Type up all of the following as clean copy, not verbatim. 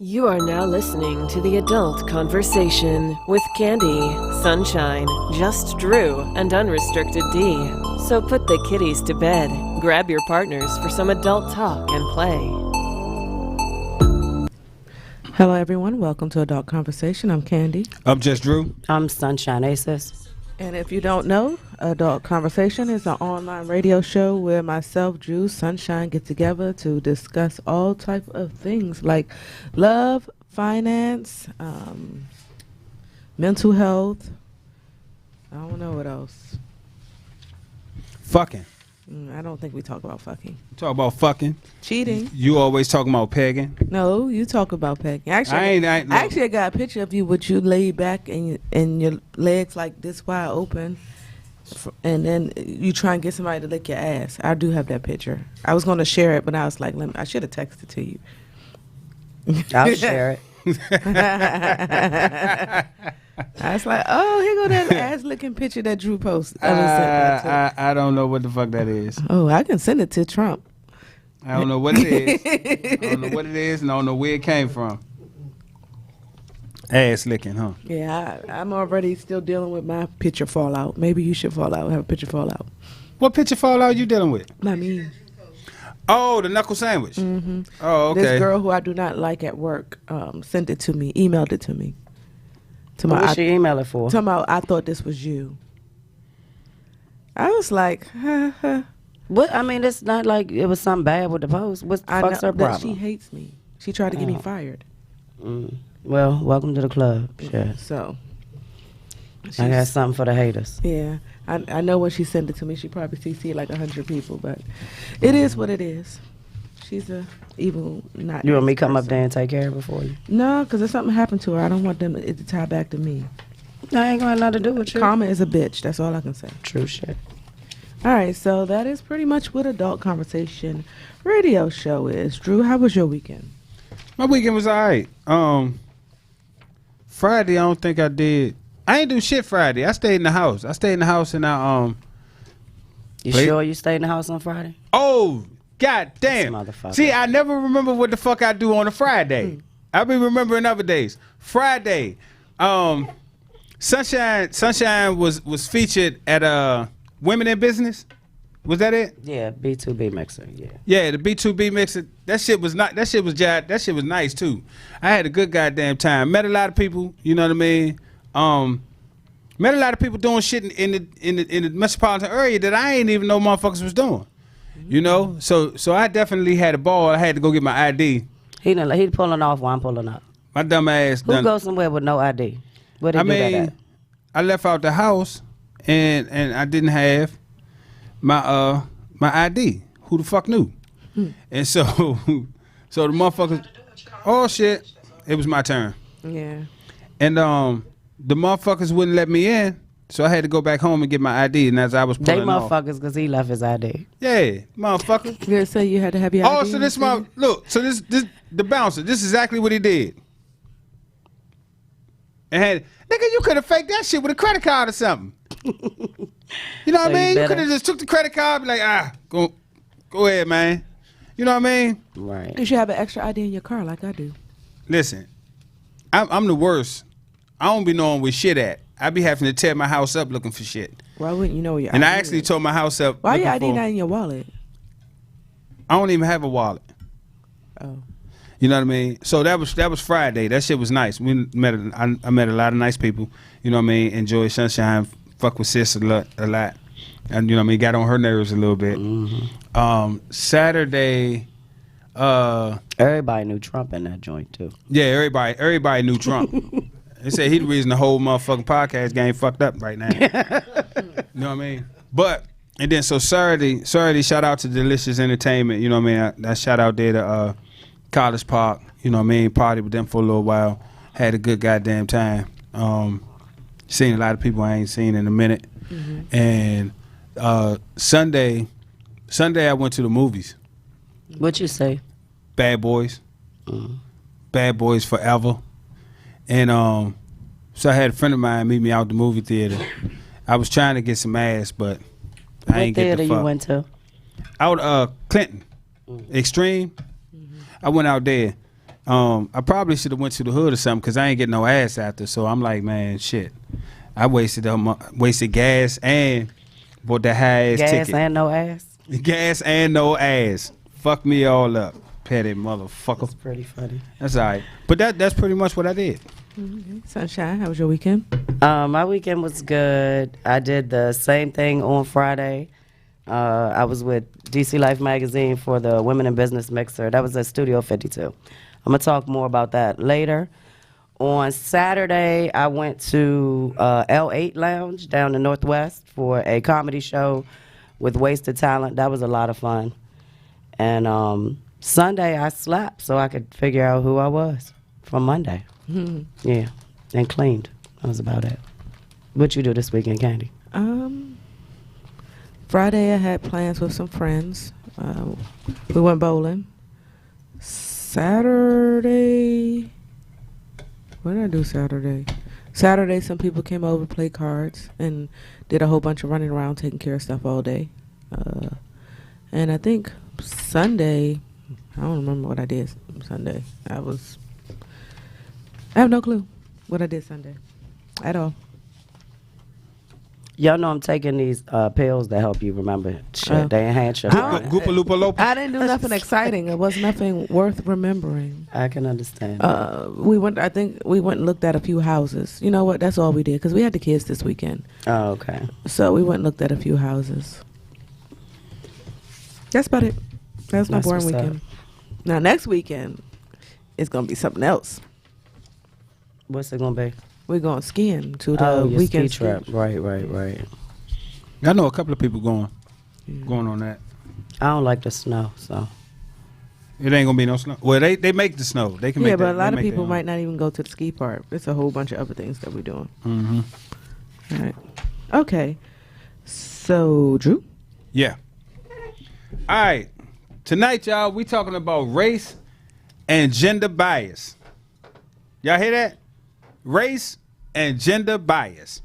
You are now listening to the Adult Conversation with Candy, Sunshine, Just Drew, and Unrestricted D. So put the kiddies to bed, grab your partners for some adult talk and play. Hello, everyone. Welcome to Adult Conversation. I'm Candy. I'm Just Drew. I'm Sunshine Aces. And if you don't know, Adult Conversation is an online radio show where myself, Drew, Sunshine get together to discuss all type of things like love, finance, mental health. I don't know what else. Fucking. I don't think we talk about fucking. Talk about fucking. Cheating. You always talking about pegging. No, you talk about pegging. Actually, I got a picture of you with you laid back and your legs like this wide open, and then you try and get somebody to lick your ass. I do have that picture. I was going to share it, but I was like, I should have texted it to you. I'll share it. I was like, oh, here go that ass-looking picture that Drew posted. I don't know what the fuck that is. Oh, I can send it to Trump. I don't know what it is. I don't know what it is, and I don't know where it came from. Ass licking, huh? Yeah, I'm already still dealing with my picture fallout. Maybe you should fall out, have a picture fallout. What picture fallout you dealing with? I mean... Oh, the knuckle sandwich. Mm-hmm. Oh, okay. This girl who I do not like at work sent it to me, emailed it to me. What did she email it for? I thought this was you. I was like, What? I mean, it's not like it was something bad with the post. What the fuck's her problem? She hates me. She tried to get me fired. Well, welcome to the club. Sure. So. I got something for the haters. Yeah. I know when she sent it to me, she probably CC'd like 100 people, but it is what it is. She's a evil, not. You want me to come person. up there and take care of it for you? No, because if something happened to her, I don't want them to tie back to me. I ain't got nothing to do with you. Karma is a bitch. That's all I can say. True shit. All right, so that is pretty much what Adult Conversation radio show is. Drew, how was your weekend? My weekend was all right. Friday, I don't think I did. I ain't do shit Friday. I stayed in the house. And I You played. sure you stayed in the house on Friday? Oh, god damn. This motherfucker. See, I never remember what the fuck I do on a Friday. I be remembering other days. Friday, Sunshine was featured at Women in Business. Was that it? Yeah, B2B mixer. Yeah. Yeah, the B2B mixer. That shit was not. That shit was nice too. I had a good goddamn time. Met a lot of people. You know what I mean? Met a lot of people doing shit in the metropolitan area that I ain't even know motherfuckers was doing. You know, so I definitely had a ball. I had to go get my ID. He pulling off while I'm pulling up. My dumb ass. Who goes somewhere with no ID? Where they do that at? I left out the house and I didn't have my ID. Who the fuck knew? And so the motherfuckers. Oh shit! It was my turn. Yeah. And the motherfuckers wouldn't let me in, so I had to go back home and get my ID. And as I was pulling off, motherfuckers, because he left his ID. Yeah, motherfucker. You say you had to have your ID. Oh, so this the bouncer. This is exactly what he did. And nigga, you could have faked that shit with a credit card or something. You know what I mean? You could have just took the credit card, be like, go ahead, man. You know what I mean? Right. You should have an extra ID in your car, like I do. Listen, I'm the worst. I don't be knowing where shit at. I be having to tear my house up looking for shit. Why wouldn't you know where your And ID I actually is? tore my house up. Why your ID not in your wallet? I don't even have a wallet. Oh. You know what I mean? So that was Friday. That shit was nice. I met a lot of nice people. You know what I mean? Enjoy Sunshine. Fuck with sis a lot. And you know what I mean? Got on her nerves a little bit. Mm-hmm. Saturday. Everybody knew Trump in that joint too. Yeah, everybody knew Trump. They said he the reason the whole motherfucking podcast game fucked up right now. You know what I mean? But and then so Saturday, shout out to Delicious Entertainment. You know what I mean? I shout out there to College Park. You know what I mean? Party with them for a little while. Had a good goddamn time. Seen a lot of people I ain't seen in a minute. Mm-hmm. And Sunday I went to the movies. What you say? Bad Boys. Bad Boys Forever. And so I had a friend of mine meet me out the movie theater. I was trying to get some ass, but I ain't get the fuck. What theater you went to? Out Clinton. Extreme. I went out there. I probably should have went to the hood or something because I ain't getting no ass after. So I'm like, man, shit. I wasted gas and bought that high ass ticket. Gas and no ass. Gas and no ass. Fuck me all up, petty motherfucker. That's pretty funny. That's all right. But that's pretty much what I did. Okay. Sunshine, how was your weekend? My weekend was good. I did the same thing on Friday. I was with DC Life Magazine for the Women in Business Mixer. That was at Studio 52. I'm going to talk more about that later. On Saturday, I went to L8 Lounge down in Northwest for a comedy show with Wasted Talent. That was a lot of fun. And Sunday, I slept so I could figure out who I was from Monday. Yeah, and cleaned. That was about it. What you do this weekend, Candy? Friday, I had plans with some friends. We went bowling. Saturday, what did I do Saturday? Saturday, some people came over, played cards, and did a whole bunch of running around, taking care of stuff all day. And I think Sunday, I don't remember what I did Sunday. I have no clue what I did Sunday at all. Y'all know I'm taking these pills that help you remember shit. They enhance your memory. Goopa Loopa Lopa. I didn't do nothing exciting. It was nothing worth remembering. I can understand. I think we went and looked at a few houses. You know what? That's all we did because we had the kids this weekend. Oh, okay. So we went and looked at a few houses. That's about it. That was my boring weekend. Now next weekend, it's gonna be something else. What's it gonna be? We're going skiing to the weekend ski trip. Right. I know a couple of people going on that. I don't like the snow, so it ain't gonna be no snow. Well, they make the snow. They can make. Yeah, but a lot of people might not even go to the ski park. It's a whole bunch of other things that we're doing. Mm-hmm. All right. Okay. So, Drew. Yeah. All right. Tonight, y'all, we talking about race and gender bias. Y'all hear that? Race and gender bias.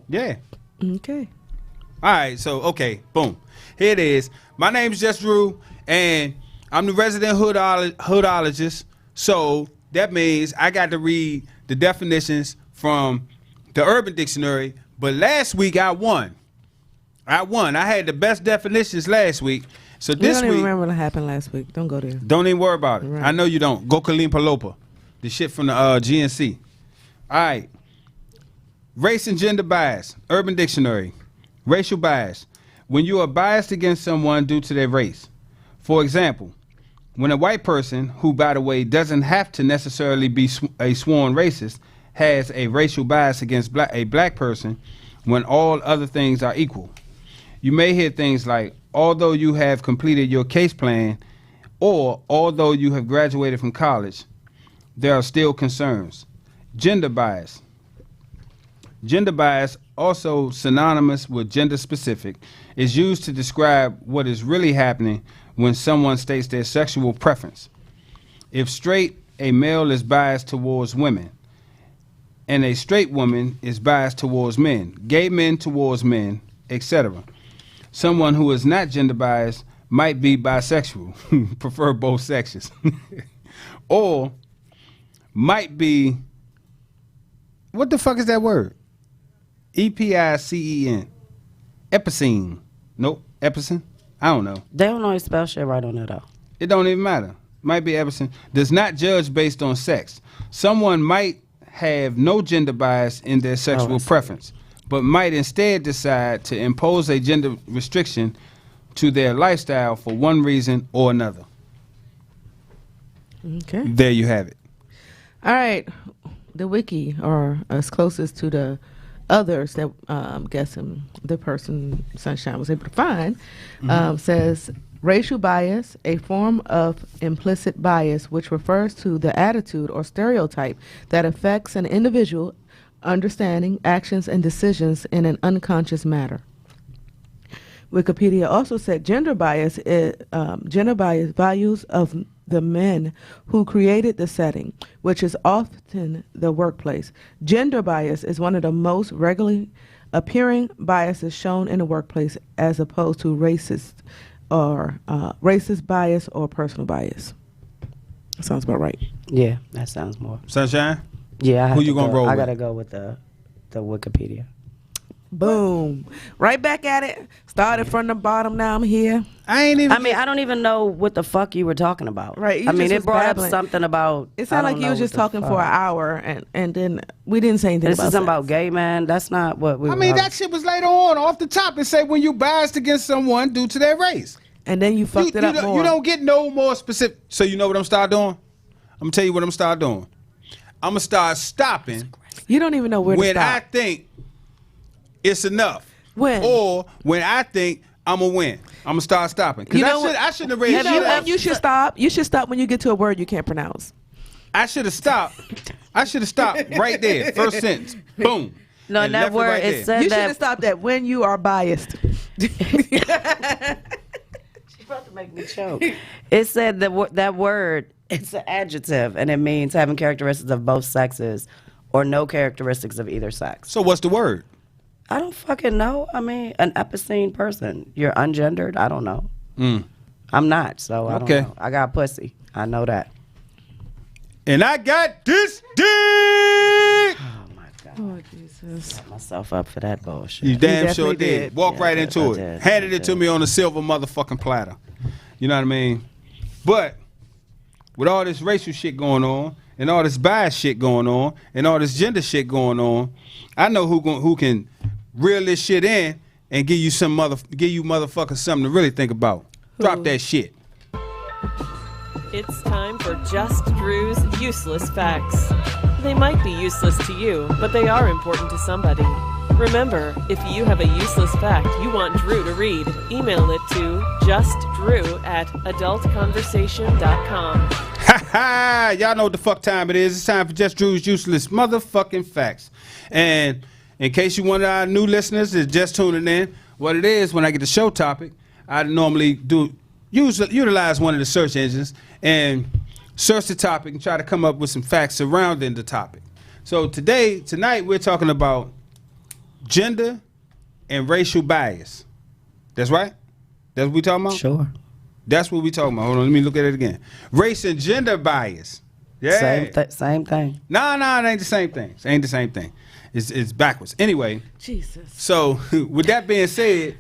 Yeah. Okay. All right, so, boom. Here it is. My name's Just Drew, and I'm the resident hoodologist. So that means I got to read the definitions from the Urban Dictionary. But last week, I won. I had the best definitions last week. So this week. I don't week. even remember what happened last week. Don't go there. Don't even worry about it. Right. I know you don't. Go Kalim Palopa. The shit from the GNC. All right. Race and gender bias. Urban Dictionary. Racial bias. When you are biased against someone due to their race. For example, when a white person, who by the way doesn't have to necessarily be a sworn racist, has a racial bias against a black person when all other things are equal. You may hear things like, although you have completed your case plan, or although you have graduated from college, there are still concerns. Gender bias. Gender bias, also synonymous with gender specific, is used to describe what is really happening when someone states their sexual preference. If straight, a male is biased towards women, and a straight woman is biased towards men, gay men towards men, etc. Someone who is not gender biased might be bisexual, prefer both sexes, or might be, what the fuck is that word? EPICEN. Epicene. Nope. Epicene? I don't know. They don't always spell shit right on it, though. It don't even matter. Might be Epicene. Does not judge based on sex. Someone might have no gender bias in their sexual preference, but might instead decide to impose a gender restriction to their lifestyle for one reason or another. Okay. There you have it. All right. The wiki, or as closest to the others that I'm guessing the person Sunshine was able to find, says racial bias, a form of implicit bias which refers to the attitude or stereotype that affects an individual understanding, actions, and decisions in an unconscious manner. Wikipedia also said gender bias values of the men who created the setting, which is often the workplace. Gender bias is one of the most regularly appearing biases shown in the workplace, as opposed to racist or racist bias or personal bias. That sounds about right. Yeah, that sounds more. Sunshine? Yeah. Who you gonna roll I with? gotta go with the Wikipedia. Boom. Right back at it. Started from the bottom, now I'm here. I don't even know what the fuck you were talking about. Right. It brought up something about. It sounded like you was just talking for an hour, and then we didn't say anything this about is something about gay man. That's not what we. That shit was later on, off the top. It said when you biased against someone due to their race. And then you fucked it up more. You don't get no more specific. So you know what I'm start doing? I'm gonna tell you what I'm start doing. I'm gonna start stopping. You don't even know where to stop. When I think it's enough. When? Or when I think I'm gonna win. I'm gonna start stopping. Because I shouldn't have raised you should stop. You should stop when you get to a word you can't pronounce. I should have stopped. Right there. First sentence. Boom. No, and that word right it said you that. should have stopped at when you are biased. She's about to make me choke. It said that word, it's an adjective, and it means having characteristics of both sexes or no characteristics of either sex. So what's the word? I don't fucking know. An epicene person. You're ungendered? I don't know. I'm not, so I don't know. I got pussy. I know that. And I got this dick! Oh, my God. Oh, Jesus. Set myself up for that bullshit. You damn definitely sure did. did. Walk right into it. Handed it to me on a silver motherfucking platter. You know what I mean? But with all this racial shit going on, and all this bias shit going on, and all this gender shit going on, I know who can reel this shit in and give you motherfuckers something to really think about. Drop that shit. It's time for Just Drew's Useless Facts. They might be useless to you, but they are important to somebody. Remember, if you have a useless fact you want Drew to read, email it to justdrew@adultconversation.com. Ha ha! Y'all know what the fuck time it is. It's time for Just Drew's Useless Motherfucking Facts. And in case you one of our new listeners is just tuning in, what it is, when I get the show topic, I normally utilize one of the search engines and search the topic and try to come up with some facts surrounding the topic. So tonight we're talking about gender and racial bias. That's right? That's what we talking about? Sure. That's what we talking about. Hold on, let me look at it again. Race and gender bias. Yeah. Same thing. No, it ain't the same thing. It ain't the same thing. It's backwards. Anyway. Jesus. So with that being said,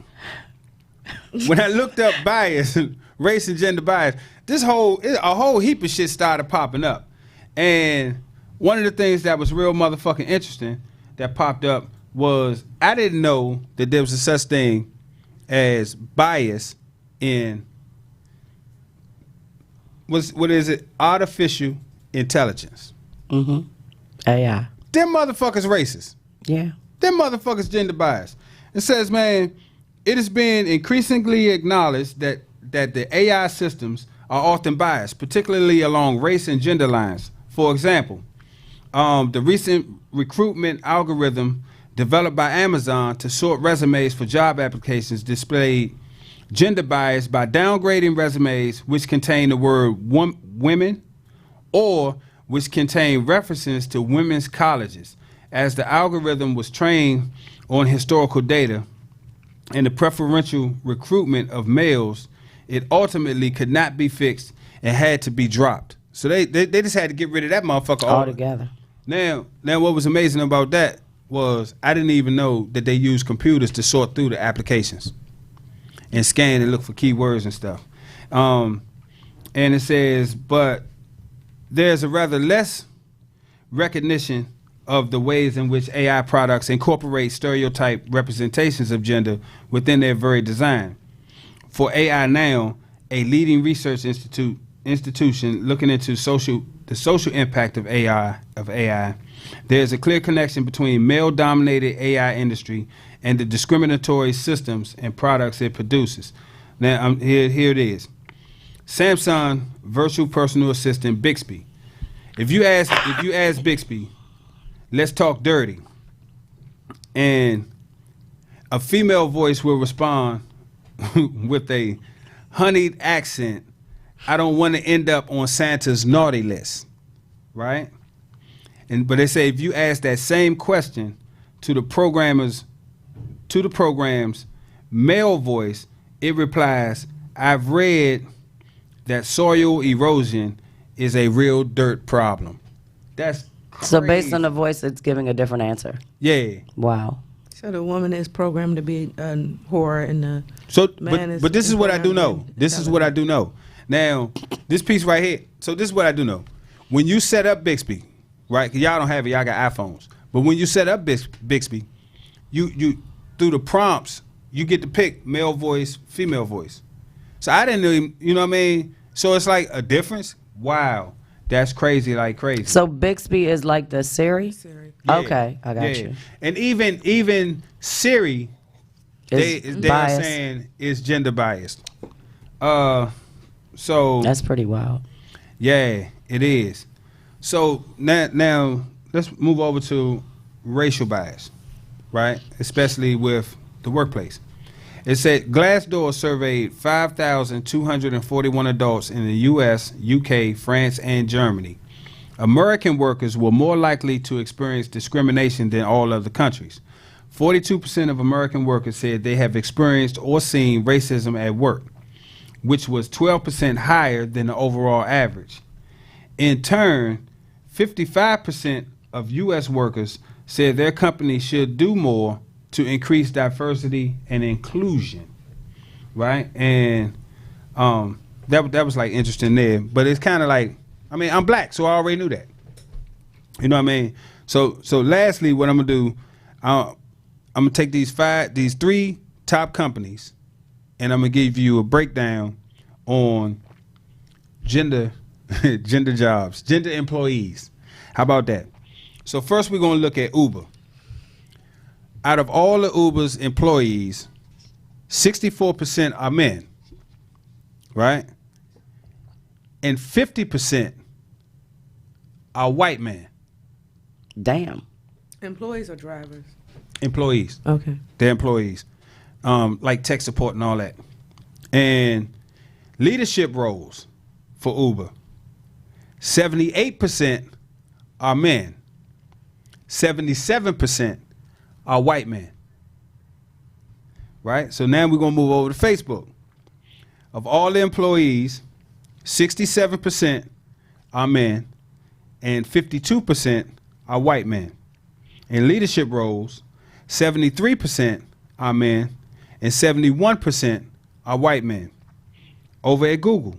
when I looked up bias, race and gender bias, a whole heap of shit started popping up. And one of the things that was real motherfucking interesting that popped up was I didn't know that there was a such thing as bias in what is it? Artificial intelligence. Mm-hmm. AI. Them motherfuckers racist. Yeah. Them motherfuckers gender biased. It says, man, it has been increasingly acknowledged that the AI systems are often biased, particularly along race and gender lines. For example, the recent recruitment algorithm developed by Amazon to sort resumes for job applications displayed gender bias by downgrading resumes which contain the word women or which contain references to women's colleges. As the algorithm was trained on historical data and the preferential recruitment of males, it ultimately could not be fixed and had to be dropped. So they just had to get rid of that motherfucker altogether. Now what was amazing about that was I didn't even know that they use computers to sort through the applications and scan and look for keywords and stuff. And it says, but there's a rather less recognition of the ways in which AI products incorporate stereotype representations of gender within their very design. For AI Now, a leading research institution looking into the social impact of AI, there's a clear connection between male-dominated AI industry and the discriminatory systems and products it produces. Now, here it is. Samsung virtual personal assistant Bixby. If you ask Bixby, let's talk dirty, and a female voice will respond with a honeyed accent, I don't want to end up on Santa's naughty list, right? But they say if you ask that same question to the program's male voice, it replies, I've read that soil erosion is a real dirt problem. That's crazy. So based on the voice, it's giving a different answer. Yeah. Wow. So the woman is programmed to be a whore, and the man is. But this is what I do know. This is what I do know. Now, this piece right here. So this is what I do know. When you set up Bixby, right? 'Cause y'all don't have it. Y'all got iPhones. But when you set up Bixby, you through the prompts, you get to pick male voice, female voice. So I didn't know, you know what I mean? So it's like a difference. Wow. That's crazy, like crazy. So Bixby is like the Siri? Yeah. Okay, I got you. And even Siri, they are biased. saying is gender biased. So That's pretty wild. yeah, it is. So now let's move over to racial bias, right? Especially with the workplace. It said Glassdoor surveyed 5,241 adults in the U.S., UK, France, and Germany. American workers were more likely to experience discrimination than all other countries. 42% of American workers said they have experienced or seen racism at work, which was 12% higher than the overall average. In turn, 55% of U.S. workers said their company should do more to increase diversity and inclusion, right? And that was like interesting there. But it's kind of like, I mean, I'm black, so I already knew that. You know what I mean? So lastly, what I'm gonna do, I'm gonna take these 3 top companies, and I'm gonna give you a breakdown on gender jobs, gender employees. How about that? So first, we're gonna look at Uber. Out of all the Uber's employees, 64% are men, right? And 50% are white men. Damn. Employees or drivers? Employees. Okay. They're employees, like tech support and all that. And leadership roles for Uber, 78% are men. 77% are white men. Right? So now we're going to move over to Facebook. Of all the employees, 67% are men and 52% are white men. In leadership roles, 73% are men and 71% are white men. Over at Google,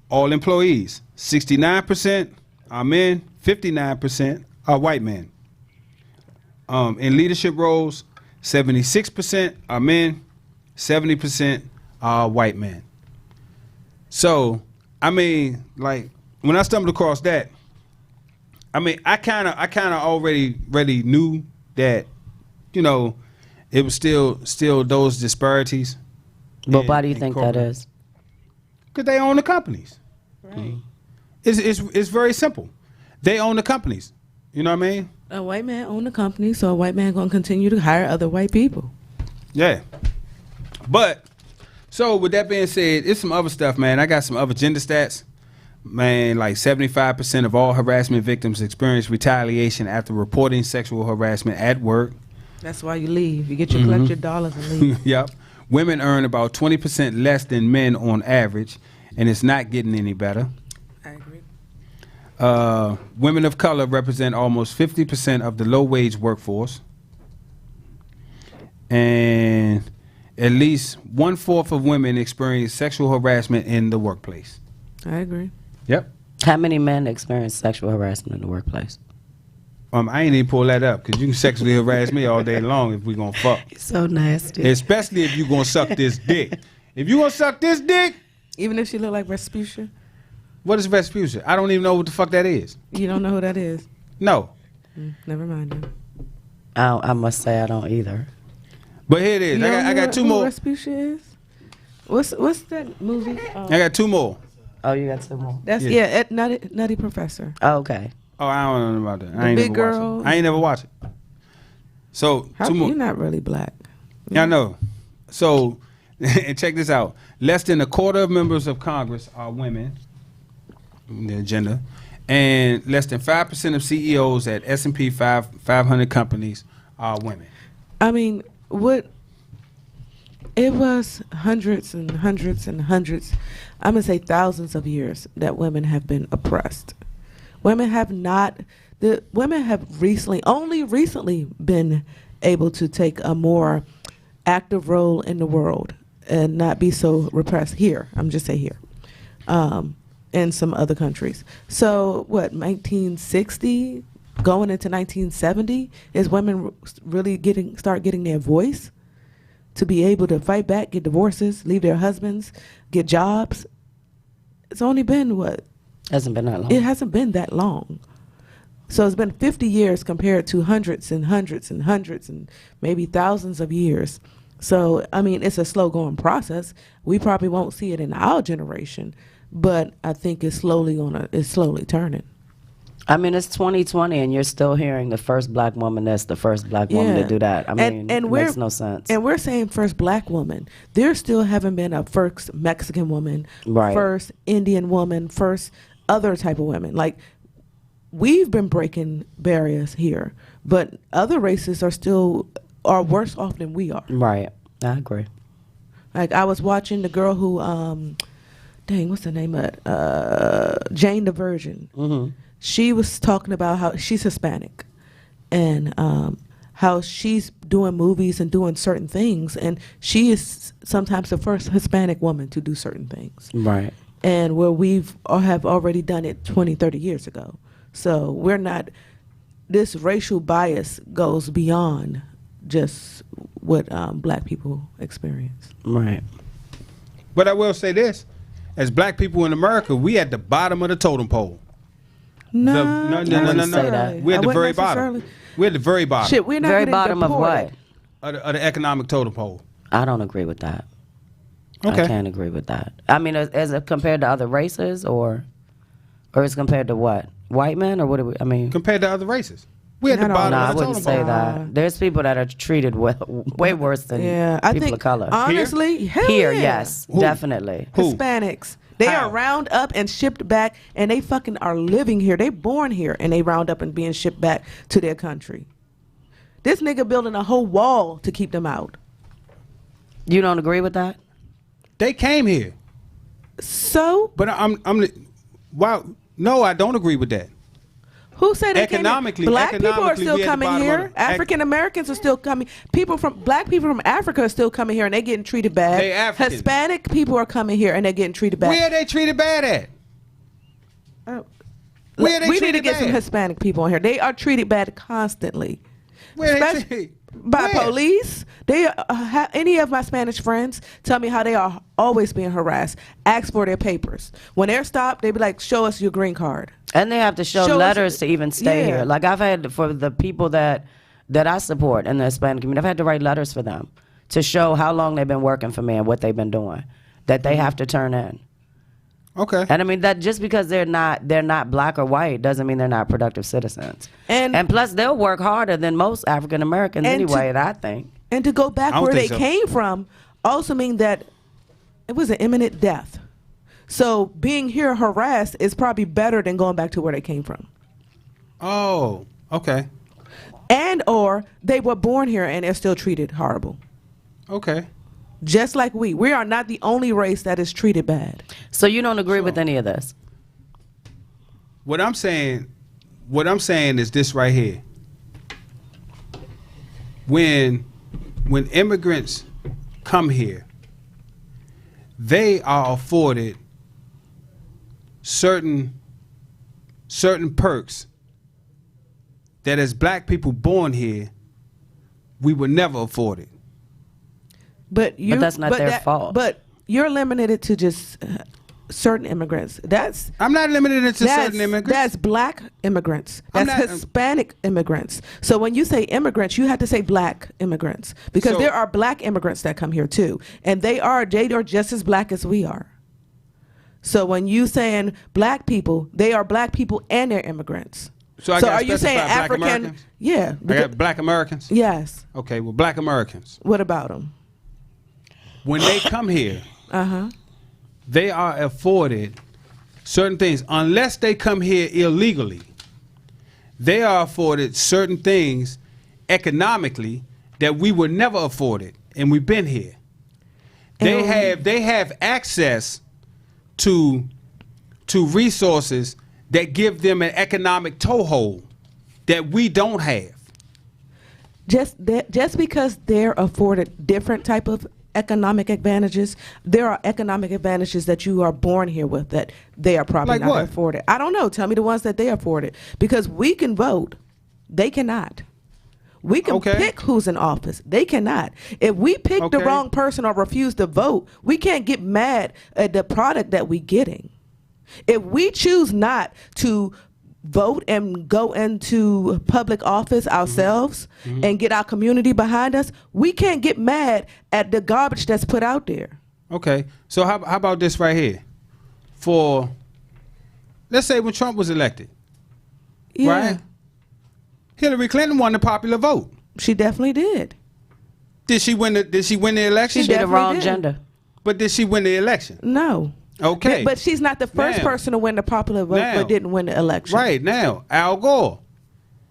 all employees, 69% are men, 59% are white men. In leadership roles, 76% are men, 70% are white men. So, I mean, like, when I stumbled across that, I mean, I kind of already knew that, you know, it was still those disparities. But why do you think that is? Because they own the companies. Right. It's very simple. They own the companies. You know what I mean? A white man own the company, so a white man gonna continue to hire other white people. Yeah. But, so with that being said, it's some other stuff, man. I got some other gender stats. Man, like 75% of all harassment victims experience retaliation after reporting sexual harassment at work. That's why you leave. You get your collect your dollars and leave. Yep. Women earn about 20% less than men on average, and it's not getting any better. I agree. Women of color represent almost 50% of the low-wage workforce. And at least 1/4 of women experience sexual harassment in the workplace. I agree. Yep. How many men experience sexual harassment in the workplace? I ain't even pull that up because you can sexually harass me all day long if we gonna fuck. It's so nasty. Especially if you gonna suck this dick. If you gonna suck this dick, Even if she look like Rasputia, what is Vespuccia? I don't even know what the fuck that is. you don't know who that is. No. Never mind. Then. I must say I don't either. But here it is. You don't I know got two more. Who Rasputia is? What's that movie? I got two more. Oh, you got two more? That's Yeah. Nutty Professor. Oh, okay. Oh, I don't know about that. The I ain't big never girl. watched it. I ain't never watched it. So How, two more. you're not really black. Yeah, I know. So, and check this out. Less than a quarter of members of Congress are women, the agenda, and less than 5% of CEOs at S&P 500 companies are women. I mean, what? It was hundreds and hundreds and hundreds, I'm going to say thousands of years that women have been oppressed. Women have only recently been able to take a more active role in the world and not be so repressed here. I'm just saying here. In some other countries. So 1960 going into 1970 is women really start getting their voice to be able to fight back, get divorces, leave their husbands, get jobs. It's only been Hasn't been that long. It hasn't been that long. So it's been 50 years compared to hundreds and hundreds and hundreds and maybe thousands of years. So, I mean, it's a slow going process. We probably won't see it in our generation, but I think it's slowly turning. I mean, it's 2020, and you're still hearing the first black woman this, the first black woman to do that. I mean, it makes no sense. And we're saying first black woman. There still haven't been a first Mexican woman, first Indian woman, first other type of women. Like, we've been breaking barriers here, but other races are worse off than we are. Right. I agree. Like, I was watching the girl who, what's the name of it? Jane the Virgin. Mm-hmm. She was talking about how she's Hispanic and how she's doing movies and doing certain things. And she is sometimes the first Hispanic woman to do certain things. Right. And where have already done it 20, 30 years ago. So we're not, this racial bias goes beyond just what black people experience. Right. But I will say this. As black people in America, we at the bottom of the totem pole. No. We're at the very bottom. We're at the very bottom. Shit, we're not very bottom of what? Of the economic totem pole. I don't agree with that. Okay. I can't agree with that. I mean, as compared to other races, or as compared to what? White men, or what do we? I mean, compared to other races. We're at the bottom of the totem pole. I wouldn't say that. There's people that are treated way worse than people of color. Honestly, here, yes, definitely. Hispanics. They are round up and shipped back, and they fucking are living here. They born here, and they round up and being shipped back to their country. This nigga building a whole wall to keep them out. You don't agree with that? They came here. So? But wow. No, I don't agree with that. Who said they economically? Black people are still coming here. African Americans are still coming. Black people from Africa are still coming here, and they're getting treated bad. They African. Hispanic people are coming here, and they're getting treated bad. Where are they treated bad at? We need to get some Hispanic people in here. They are treated bad constantly. By police. They any of my Spanish friends tell me how they are always being harassed. Ask for their papers. When they're stopped, they be like, "Show us your green card." And they have to show letters to even stay here. Like, I've had, for the people that I support in the Hispanic community, I've had to write letters for them to show how long they've been working for me and what they've been doing, that they have to turn in. Okay. And I mean, that just because they're not black or white doesn't mean they're not productive citizens. And plus, they'll work harder than most African Americans anyway, I think. And to go back where they came from also mean that it was an imminent death. So being here harassed is probably better than going back to where they came from. Oh, okay. And or they were born here and they're still treated horrible. Okay. Just like we are not the only race that is treated bad. So you don't agree with any of this? What I'm saying is this right here. When immigrants come here, they are afforded certain perks that as black people born here, we were never afforded. But that's not their fault. But you're limited to just certain immigrants. I'm not limited to certain immigrants. That's black immigrants. That's Hispanic immigrants. So when you say immigrants, you have to say black immigrants because there are black immigrants that come here too, and they are just as black as we are. So when you saying black people, they are black people and they're immigrants. So are you saying African? Americans? Yeah. I got black Americans? Yes. Okay, well, black Americans. What about them? When they come here, they are afforded certain things. Unless they come here illegally, they are afforded certain things economically that we were never afforded, and we've been here. They have access to resources that give them an economic toehold that we don't have. Just because they're afforded different type of economic advantages, there are economic advantages that you are born here with that they are probably Like not what? afforded. I don't know. Tell me the ones that they afforded. Because we can vote. They cannot. We can pick who's in office. They cannot. If we pick the wrong person or refuse to vote, we can't get mad at the product that we're getting. If we choose not to vote and go into public office ourselves and get our community behind us, we can't get mad at the garbage that's put out there. Okay, so how about this right here? Let's say when Trump was elected, right? Hillary Clinton won the popular vote. She definitely did. Did she win the election? She did the wrong did. gender. But did she win the election? No. Okay. But she's not the first person to win the popular vote, but didn't win the election. Right now, Al Gore,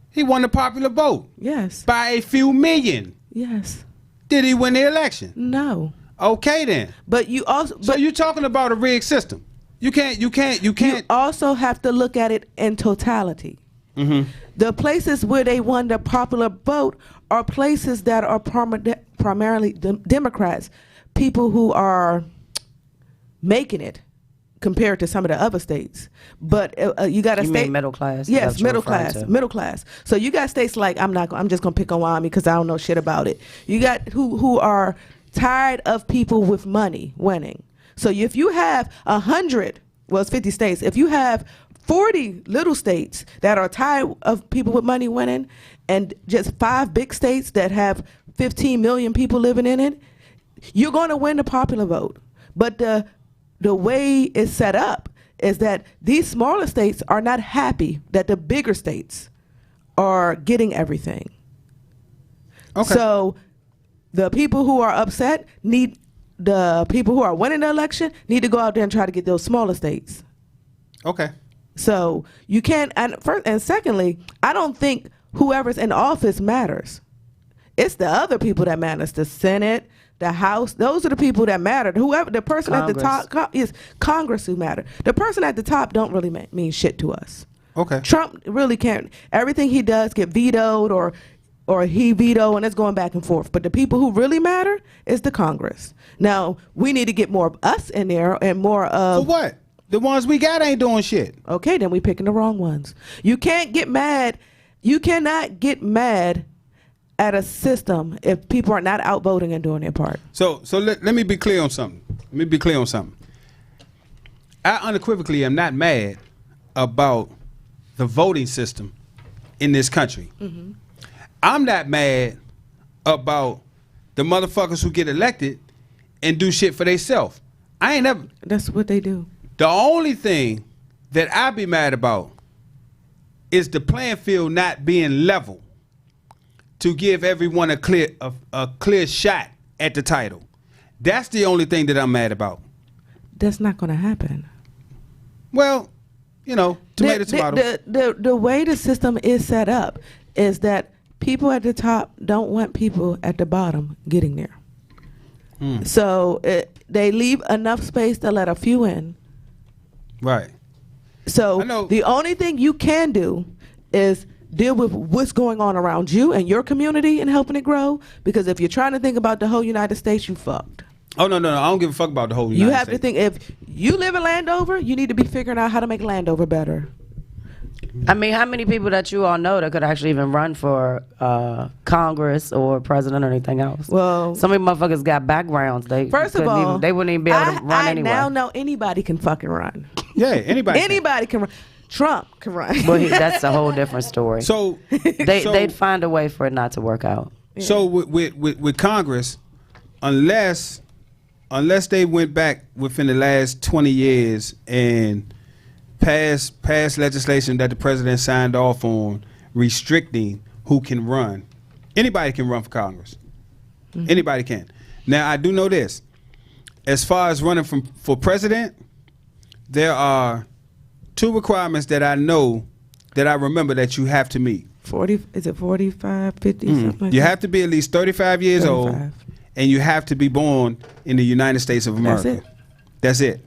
he won the popular vote. Yes. By a few million. Yes. Did he win the election? No. Okay then. But you also. So you're talking about a rigged system. You can't. You also have to look at it in totality. Mm-hmm. The places where they won the popular vote are places that are primarily Democrats, people who are making it compared to some of the other states. But you got a state mean middle class? Yes, middle class. So you got states like I'm just gonna pick on Wyoming because I don't know shit about it. You got who are tired of people with money winning. So if you have 100, well, it's 50 states. If you have 40 little states that are tired of people with money winning, and just 5 big states that have 15 million people living in it, you're going to win the popular vote. But the way it's set up is that these smaller states are not happy that the bigger states are getting everything. Okay. So the people who are upset the people who are winning the election need to go out there and try to get those smaller states. Okay. So you can't, and secondly, I don't think whoever's in office matters. It's the other people that matters. The Senate, the House, those are the people that matter. Whoever, the person at the top is Congress who matter. The person at the top don't really mean shit to us. Okay. Trump really can't. Everything he does get vetoed or he veto, and it's going back and forth. But the people who really matter is the Congress. Now, we need to get more of us in there and more of... For what? The ones we got ain't doing shit. Okay, then we picking the wrong ones. You can't get mad. You cannot get mad at a system if people are not out voting and doing their part. So let me be clear on something. I unequivocally am not mad about the voting system in this country. Mm-hmm. I'm not mad about the motherfuckers who get elected and do shit for themselves. I ain't never. That's what they do. The only thing that I be mad about is the playing field not being level to give everyone a clear shot at the title. That's the only thing that I'm mad about. That's not going to happen. Well, tomato. The way the system is set up is that people at the top don't want people at the bottom getting there. So they leave enough space to let a few in. Right. So the only thing you can do is deal with what's going on around you and your community and helping it grow. Because if you're trying to think about the whole United States, you fucked. Oh, no. I don't give a fuck about the whole United States. You have to think, if you live in Landover, you need to be figuring out how to make Landover better. I mean, how many people that you all know that could actually even run for Congress or president or anything else? Well, some of these motherfuckers got backgrounds. They wouldn't even be able to run anyway. I now know anybody can fucking run. Yeah, anybody. Anybody can run. Trump can run. Well, that's a whole different story. So they'd find a way for it not to work out. Yeah. So with Congress, unless they went back within the last 20 years and passed legislation that the president signed off on restricting who can run. Anybody can run for Congress. Mm-hmm. Anybody can. Now, I do know this. As far as running for president, there are 2 requirements that I know, that I remember that you have to meet. 40, is it 45, 50, something like that? You have to be at least 35 years old, and you have to be born in the United States of America. That's it.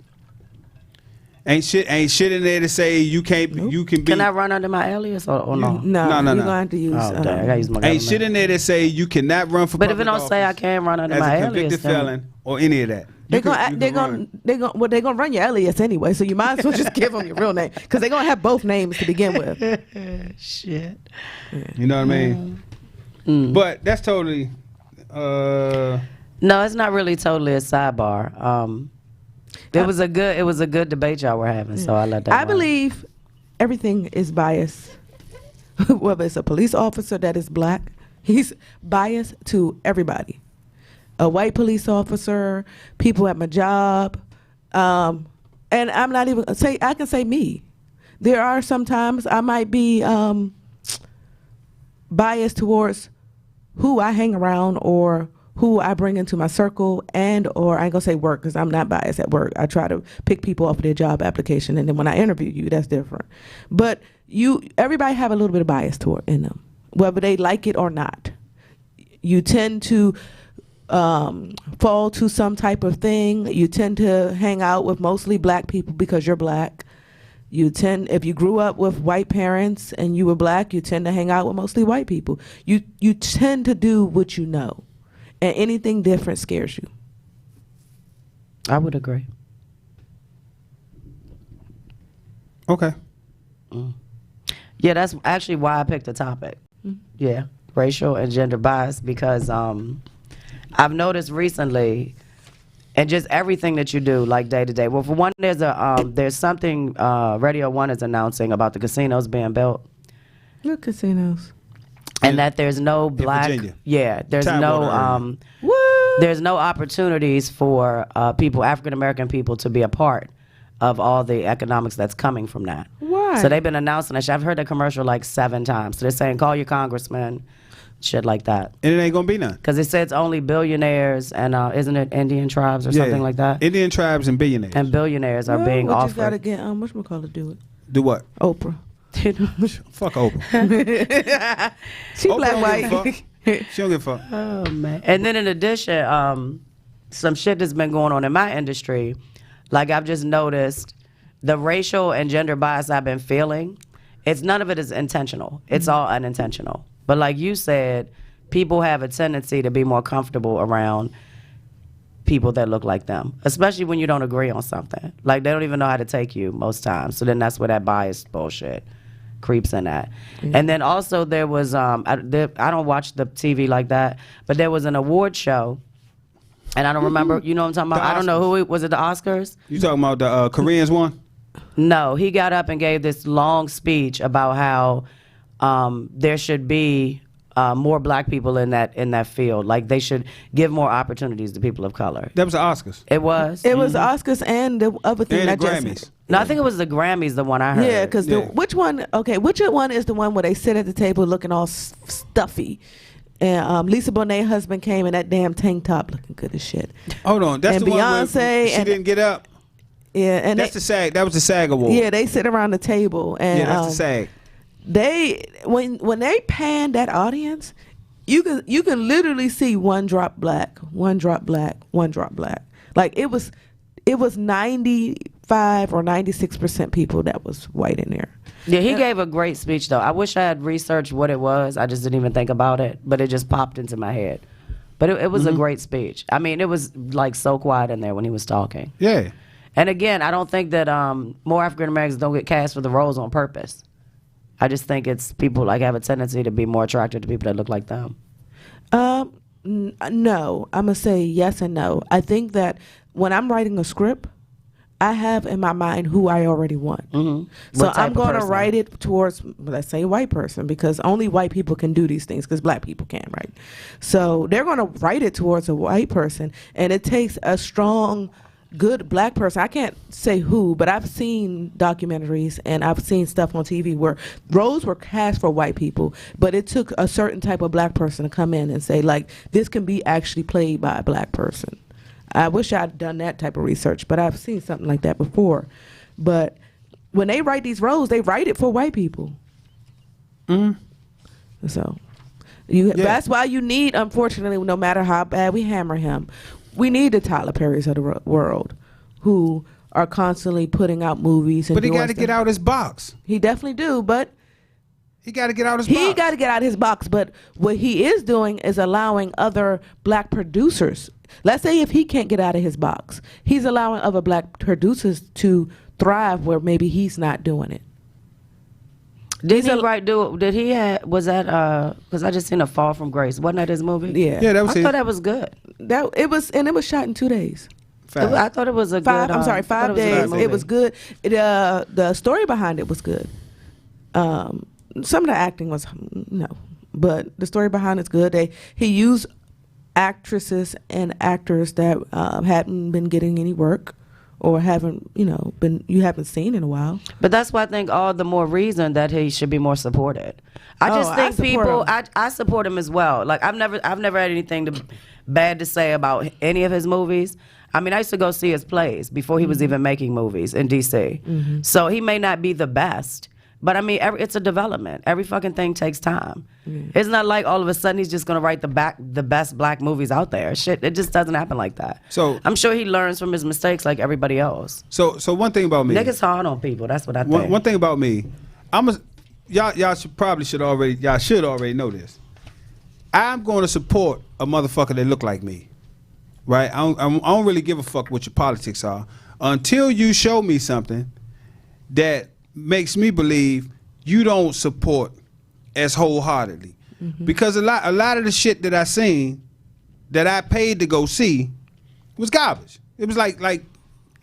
Ain't shit in there to say you can't. Nope. You can be. Can I run under my alias or no? No. You're going to have to use. Oh, dang, I gotta use my ain't shit in there that say you cannot run for. But if it don't say I can't run under my alias, as a convicted felon or any of that, they're gonna run your alias anyway. So you might as well just give them your real name because they're gonna have both names to begin with. Shit. Yeah. You know what I mean? But that's totally. No, it's not really totally a sidebar. It was a good debate y'all were having, so I let that. I believe everything is biased. Whether it's a police officer that is black, he's biased to everybody. A white police officer, people at my job, and I'm not even I can say me. There are sometimes I might be biased towards who I hang around or who I bring into my circle, and or I ain't gonna say work because I'm not biased at work. I try to pick people off of their job application, and then when I interview you, that's different. But everybody have a little bit of bias toward in them, whether they like it or not. You tend to fall to some type of thing. You tend to hang out with mostly black people because you're black. If you grew up with white parents and you were black, you tend to hang out with mostly white people. You tend to do what you know. And anything different scares you. I would agree. Okay. Yeah, that's actually why I picked the topic. Yeah, racial and gender bias, because I've noticed recently, and just everything that you do, like day to day. Well, for one, there's something Radio 1 is announcing about the casinos being built. What casinos? And that there's no black, there's no opportunities for African American people to be a part of all the economics that's coming from that. Why? So they've been announcing that. I've heard the commercial like 7 times. So they're saying, call your congressman, shit like that. And it ain't gonna be none. Because it says only billionaires and isn't it Indian tribes or something like that? Indian tribes and billionaires. And billionaires are being offered. You just gotta get whatchamacallit do it. Do what? Oprah. Fuck Oprah. She Oprah black white. She don't give a fuck. Oh man. And then in addition, some shit that's been going on in my industry, like I've just noticed the racial and gender bias I've been feeling, none of it is intentional. It's all unintentional. But like you said, people have a tendency to be more comfortable around people that look like them, especially when you don't agree on something. Like they don't even know how to take you most times. So then that's where that biased bullshit creeps in at. And then also there was, I don't watch the TV like that, but there was an award show, and I don't remember, you know what I'm talking about? I don't know who was it, the Oscars? You talking about the Koreans one? No, he got up and gave this long speech about how there should be more black people in that field. Like they should give more opportunities to people of color. That was the Oscars. It was. It was the Oscars and the other thing. And the Grammys. No, I think it was the Grammys, the one I heard. Yeah, because which one? Okay, which one is the one where they sit at the table looking all stuffy? And Lisa Bonet's husband came in that damn tank top looking good as shit. Hold on, that's and the Beyonce one where she didn't get up. Yeah, and that's the SAG. That was the SAG award. Yeah, they sit around the table and that's the SAG. When they pan that audience, you can literally see one drop black, one drop black, one drop black. Like it was 95 or 96% people that was white in there. Yeah, he gave a great speech though. I wish I had researched what it was. I just didn't even think about it, but it just popped into my head. But it was a great speech. I mean, it was like so quiet in there when he was talking. Yeah. And again, I don't think that more African Americans don't get cast for the roles on purpose. I just think it's people like have a tendency to be more attracted to people that look like them. No, I'm gonna say yes and no. I think that when I'm writing a script, I have in my mind who I already want. So I'm going to write it towards, let's say, a white person, because only white people can do these things because black people can't, right? So they're going to write it towards a white person, and it takes a strong, good black person. I can't say who, but I've seen documentaries and I've seen stuff on TV where roles were cast for white people, but it took a certain type of black person to come in and say, like, this can be actually played by a black person. I wish I'd done that type of research, but I've seen something like that before. But when they write these roles, they write it for white people. So That's why you need, unfortunately, no matter how bad we hammer him, we need the Tyler Perrys of the world who are constantly putting out movies. And but he got to get out his box. He definitely do, but he got to get out his box. He got to get out his box. But what he is doing is allowing other black producers. Let's say if he can't get out of his box, he's allowing other black producers to thrive where maybe he's not doing it. Did he was that because I just seen A Fall from Grace. Wasn't that his movie? Yeah. Yeah, that was I thought that was good. It was shot in 2 days. I thought it was a good. 5 days. It was good. The story behind it was good. Some of the acting was no, but the story behind it's good. He used actresses and actors that hadn't been getting any work or haven't seen in a while. But that's why I think all the more reason that he should be more supported. I support him as well. Like I've never had anything bad to say about any of his movies. I mean, I used to go see his plays before he was even making movies in DC. Mm-hmm. So he may not be the best, but I mean, it's a development. Every fucking thing takes time. It's not like all of a sudden he's just gonna write the best black movies out there. Shit, it just doesn't happen like that. So I'm sure he learns from his mistakes like everybody else. So one thing about me, niggas hard on people. That's what I think. One thing about me, y'all should already know this. I'm going to support a motherfucker that look like me, right? I don't really give a fuck what your politics are until you show me something that makes me believe you don't support as wholeheartedly. Mm-hmm. Because a lot of the shit that I seen that I paid to go see was garbage. It was like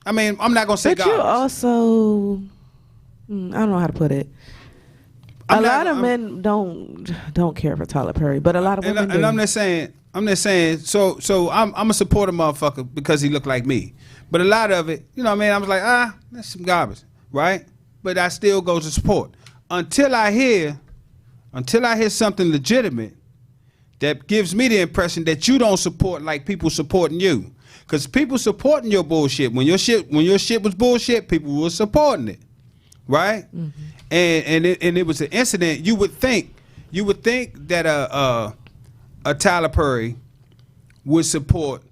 I mean, I'm not gonna say garbage. But you also, I don't know how to put it. A lot of men don't care for Tyler Perry, but a lot of women do. And I'm just saying. So I'm a supporter motherfucker because he looked like me. But a lot of it, you know what I mean? I was like, that's some garbage, right? But I still go to support until I hear something legitimate that gives me the impression that you don't support like people supporting you. Because people supporting your bullshit. When your shit was bullshit, people were supporting it, right? Mm-hmm. And it was an incident. You would think that a Tyler Perry would support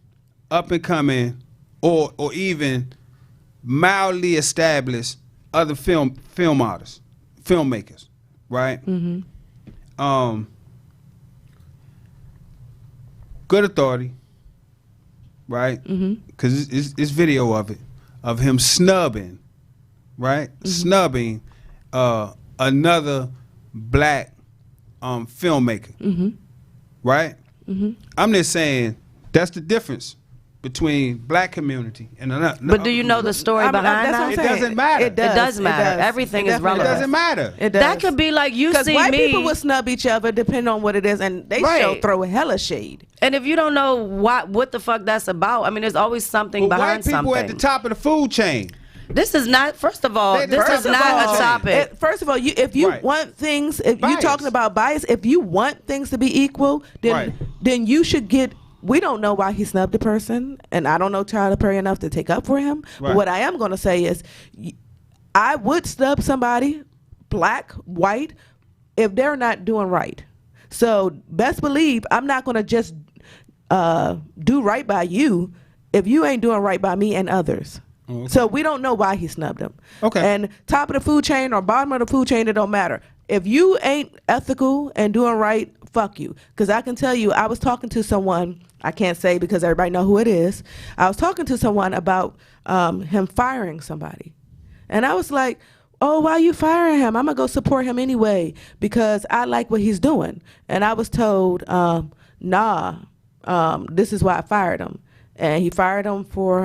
up and coming or even mildly established other film artists, filmmakers, right? Mm-hmm. Good Authority, right? Because it's video of him snubbing, right? Mm-hmm. Snubbing another black filmmaker, right? Mm-hmm. I'm just saying that's the difference between black community and another. But do you know the story behind that? It doesn't matter. It does matter. Everything is relevant. It doesn't matter. It does. That could be like you see me. Because white people will snub each other depending on what it is, and they throw hella shade. And if you don't know what the fuck that's about, I mean, there's always something behind something. White people at the top of the food chain. This is not. First of all, this is not a topic. First of all, if you want things, if you're talking about bias, if you want things to be equal, then you should get. We don't know why he snubbed the person, and I don't know Tyler Perry enough to take up for him. Right. But what I am going to say is, I would snub somebody, black, white, if they're not doing right. So best believe I'm not going to just do right by you if you ain't doing right by me and others. Okay. So we don't know why he snubbed him. Okay. And top of the food chain or bottom of the food chain, it don't matter. If you ain't ethical and doing right, fuck you. Because I can tell you, I was talking to someone, I can't say because everybody know who it is. I was talking to someone about him firing somebody. And I was like, oh, why are you firing him? I'm going to go support him anyway because I like what he's doing. And I was told, this is why I fired him. And he fired him for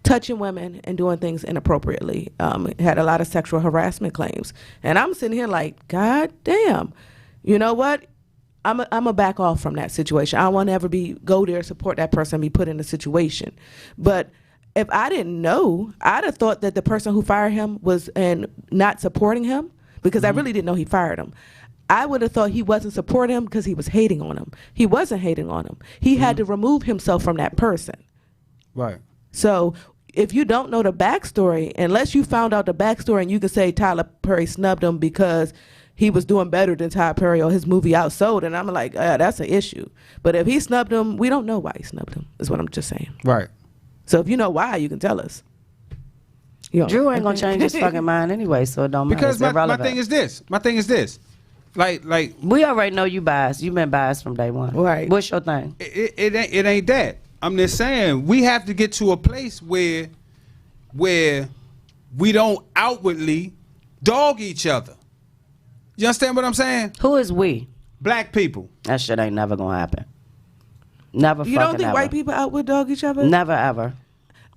touching women and doing things inappropriately. Had a lot of sexual harassment claims. And I'm sitting here like, God damn. You know what? I'm a back off from that situation. I don't want to ever go there, support that person, be put in a situation. But if I didn't know, I'd have thought that the person who fired him was and not supporting him because I really didn't know he fired him. I would have thought he wasn't supporting him because he was hating on him. He wasn't hating on him. He had to remove himself from that person. Right. So if you don't know the backstory, unless you found out the backstory and you can say Tyler Perry snubbed him because he was doing better than Tyler Perry or his movie outsold, and I'm like, that's an issue. But if he snubbed him, we don't know why he snubbed him, is what I'm just saying. Right. So if you know why, you can tell us. Drew ain't gonna change his fucking mind anyway, so it don't matter. Because my thing is this. Like we already know you biased. You've been biased from day one. Right. What's your thing? It ain't that. I'm just saying we have to get to a place where we don't outwardly dog each other. You understand what I'm saying? Who is we? Black people. That shit ain't never gonna happen. Never. You don't think white people outward dog each other? Never ever.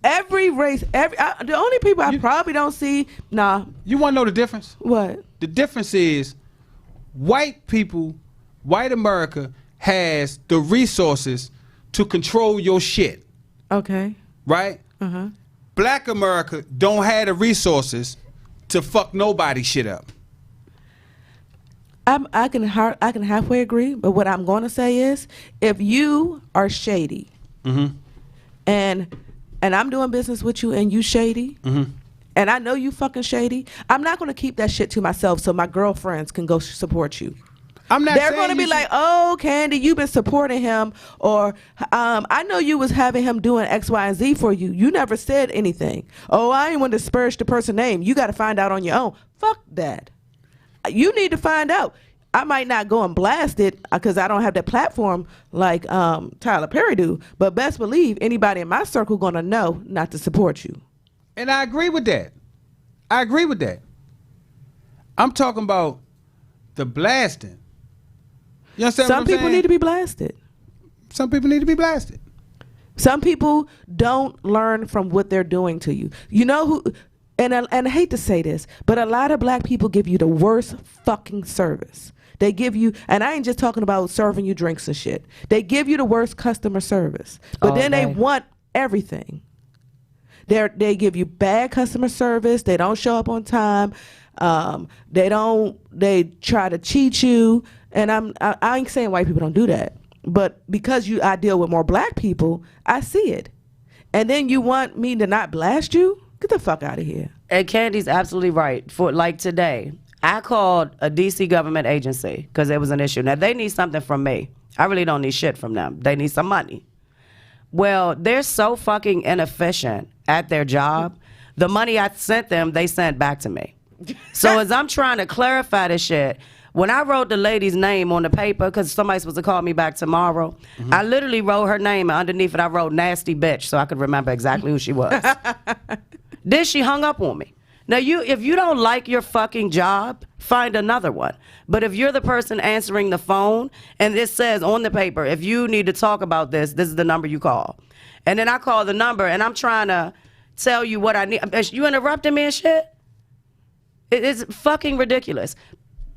Every race, the only people I probably don't see. Nah. You want to know the difference? What? The difference is white people, white America has the resources to control your shit. Okay. Right? Uh-huh. Black America don't have the resources to fuck nobody's shit up. I can halfway agree, but what I'm going to say is, if you are shady, and I'm doing business with you and you shady, and I know you fucking shady, I'm not going to keep that shit to myself so my girlfriends can go support you. They're going to be like, oh, Candy, you've been supporting him, or I know you was having him doing X, Y, and Z for you. You never said anything. Oh, I ain't want to disparage the person's name. You got to find out on your own. Fuck that. You need to find out. I might not go and blast it because I don't have that platform like Tyler Perry do, but best believe anybody in my circle going to know not to support you. And I agree with that. I'm talking about the blasting. You understand Some people need to be blasted. Some people need to be blasted. Some people don't learn from what they're doing to you. You know who? And I hate to say this, but a lot of black people give you the worst fucking service. They give you, and I ain't just talking about serving you drinks and shit. They give you the worst customer service, but then they want everything. They give you bad customer service. They don't show up on time. They try to cheat you. And I ain't saying white people don't do that, but because I deal with more black people, I see it. And then you want me to not blast you? Get the fuck out of here. And Candy's absolutely right. For like today, I called a DC government agency because there was an issue. Now they need something from me. I really don't need shit from them. They need some money. Well, they're so fucking inefficient at their job. The money I sent them, they sent back to me. So as I'm trying to clarify this shit, when I wrote the lady's name on the paper, because somebody's supposed to call me back tomorrow, I literally wrote her name, and underneath it I wrote nasty bitch so I could remember exactly who she was. Then she hung up on me. Now, if you don't like your fucking job, find another one. But if you're the person answering the phone, and this says on the paper, if you need to talk about this, this is the number you call. And then I call the number, and I'm trying to tell you what I need. You interrupting me and shit? It's fucking ridiculous.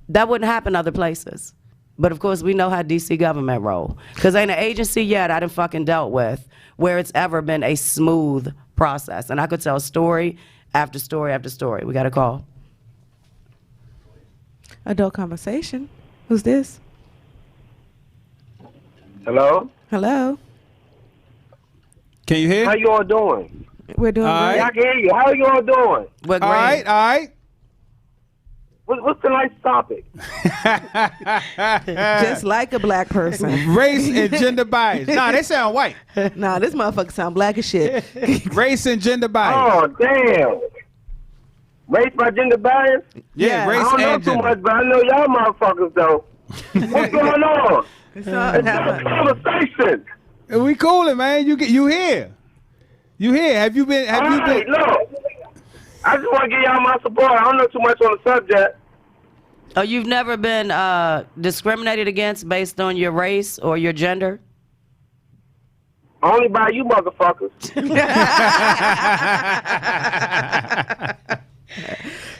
That wouldn't happen other places. But of course, we know how DC government roll. Because ain't an agency yet I done fucking dealt with where it's ever been a smooth process. And I could tell story after story after story. We got a call. Adult Conversation. Who's this? Hello? Hello. Can you hear? How you all doing? We're doing All great. I can hear you. How you all doing? We're great. All right. What's tonight's topic? Just like a black person. Race and gender bias. Nah, they sound white. Nah, this motherfucker sound black as shit. Race and gender bias. Oh, damn. Race by gender bias? Yeah, Yeah. race I don't know and too gender. much, but I know y'all motherfuckers, though. What's going on? It's all It's just a conversation. We coolin', man. You here? You here? Have you been? All right, look. I just want to give y'all my support. I don't know too much on the subject. Oh, you've never been discriminated against based on your race or your gender? Only by you motherfuckers.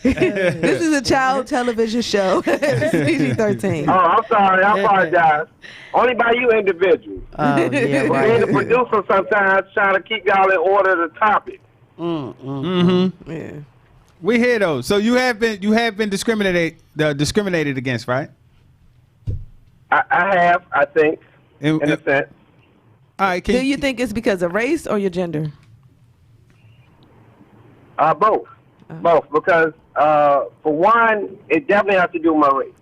This is a child television show. PG-13. Oh, I'm sorry. I apologize. Only by you individuals. Oh, yeah, Being right. the producer sometimes trying to keep y'all in order the topic. Yeah. We here though. So you have been discriminated against, right? I have, I think, And- in a sense. All right. Do you think it's because of race or your gender? Both. Both. Because For one, it definitely has to do with my race.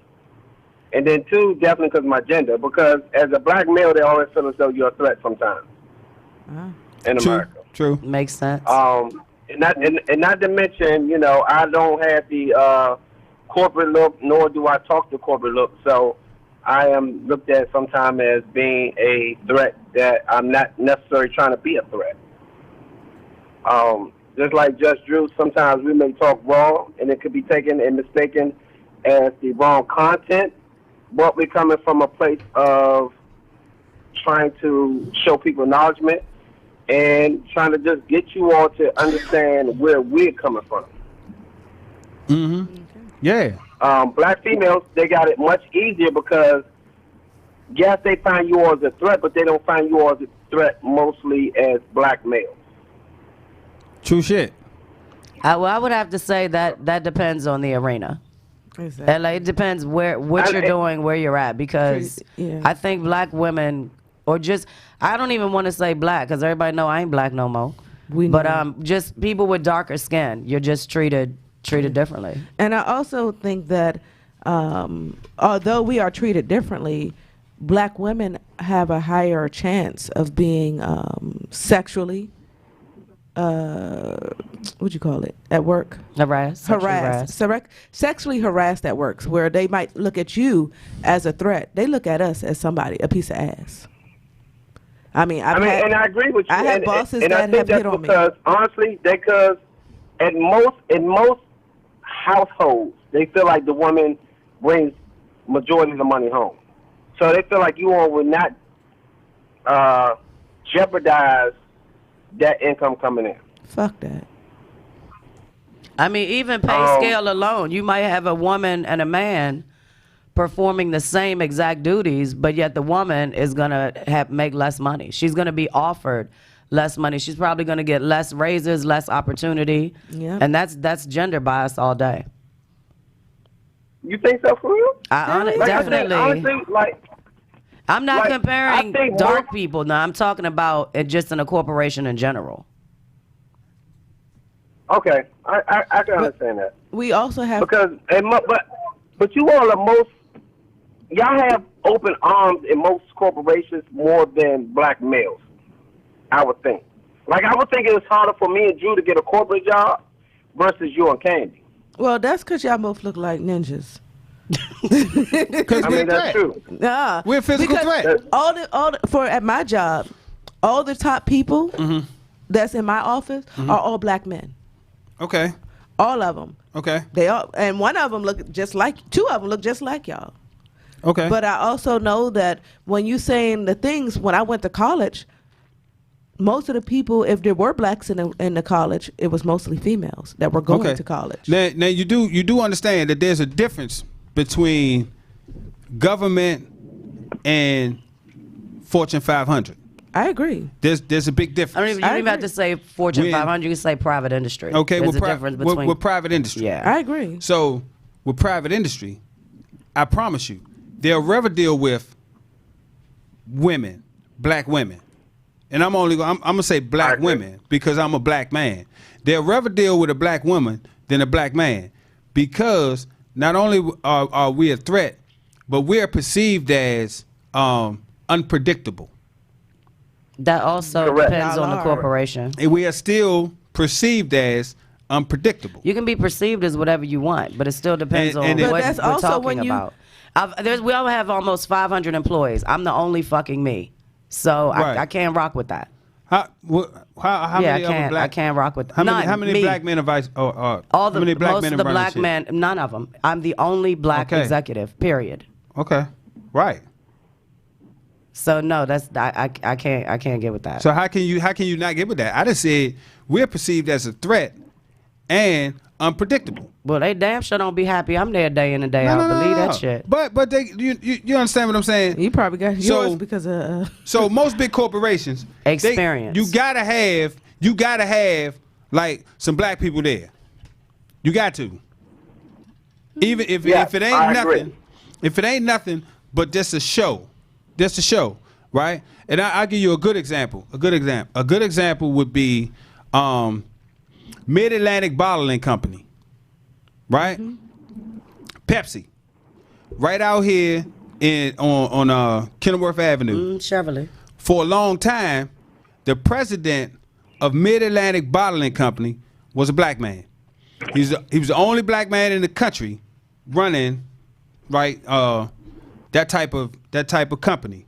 And then two, definitely because of my gender. Because as a black male, they always feel as though you're a threat sometimes in America. True. Makes sense. And not to mention, I don't have the corporate look, nor do I talk the corporate look. So I am looked at sometimes as being a threat that I'm not necessarily trying to be a threat. Just like Just Drew, sometimes we may talk wrong, and it could be taken and mistaken as the wrong content, but we're coming from a place of trying to show people acknowledgement and trying to just get you all to understand where we're coming from. Mm-hmm. Yeah. Black females, they got it much easier because, yes, they find you all as a threat, but they don't find you all as a threat mostly as black males. True shit. I would have to say that depends on the arena. Exactly. And, it depends what you're doing, where you're at, because I think black women, or just, I don't even want to say black because everybody know I ain't black no more. But just people with darker skin, you're just treated differently. And I also think that although we are treated differently, black women have a higher chance of being sexually, what'd you call it, at work? Sexually harassed at work, where they might look at you as a threat. They look at us as somebody, a piece of ass. And I agree with you. I have bosses that have hit on me. Because honestly, because in most households, they feel like the woman brings majority of the money home. So they feel like you all would not jeopardize that income coming in. Fuck that. Even pay scale alone, you might have a woman and a man performing the same exact duties, but yet the woman is gonna make less money. She's gonna be offered less money. She's probably gonna get less raises, less opportunity, and that's gender bias all day. You think so for real? Definitely. Honestly, I'm not comparing dark people. No, I'm talking about it just in a corporation in general. Okay, I can understand that. We also have but you all are y'all have open arms in most corporations more than black males, I would think. I would think it was harder for me and Drew to get a corporate job versus you and Candy. Well, that's because y'all both look like ninjas. That's true. Nah, we're a physical threat. At my job, all the top people that's in my office are all black men. Okay. All of them. Okay. And one of them two of them look just like y'all. Okay. But I also know that when you saying the things, when I went to college, most of the people, if there were blacks in the college, it was mostly females that were going to college. Now you do understand that there's a difference between government and Fortune 500. I agree. There's a big difference. You don't even have to say Fortune 500. You can say private industry. Okay, there's a difference between with private industry. Yeah, I agree. So with private industry, I promise you, they'll rather deal with women, black women, and I'm gonna say black women because I'm a black man. They'll rather deal with a black woman than a black man because not only are we a threat, but we're perceived as unpredictable. That also depends on the corporation. And we are still perceived as unpredictable. You can be perceived as whatever you want, but it still depends on what that's we're also talking about. We all have almost 500 employees. I'm the only fucking me. So I can't rock with that. How many black? I can't rock with that. How many black men are vice? All the how many black most men of the running black shit? men, none of them. I'm the only black executive. Period. Okay, right. So no, I can't get with that. So how can you not get with that? I just said we're perceived as a threat and unpredictable. Well, they damn sure don't be happy I'm there day in and day out. Believe that shit. But you understand what I'm saying? You probably got yours because of So most big corporations experience. You gotta have like some black people there. You got to. Even if it ain't nothing, if it ain't nothing but just a show. Just a show, right? And I'll give you a good example. A good example would be Mid-Atlantic Bottling Company. right? Pepsi, right out here on Kenilworth Avenue. Chevrolet. For a long time, the president of Mid-Atlantic Bottling Company was a black man. He was the only black man in the country running, right, that type of company.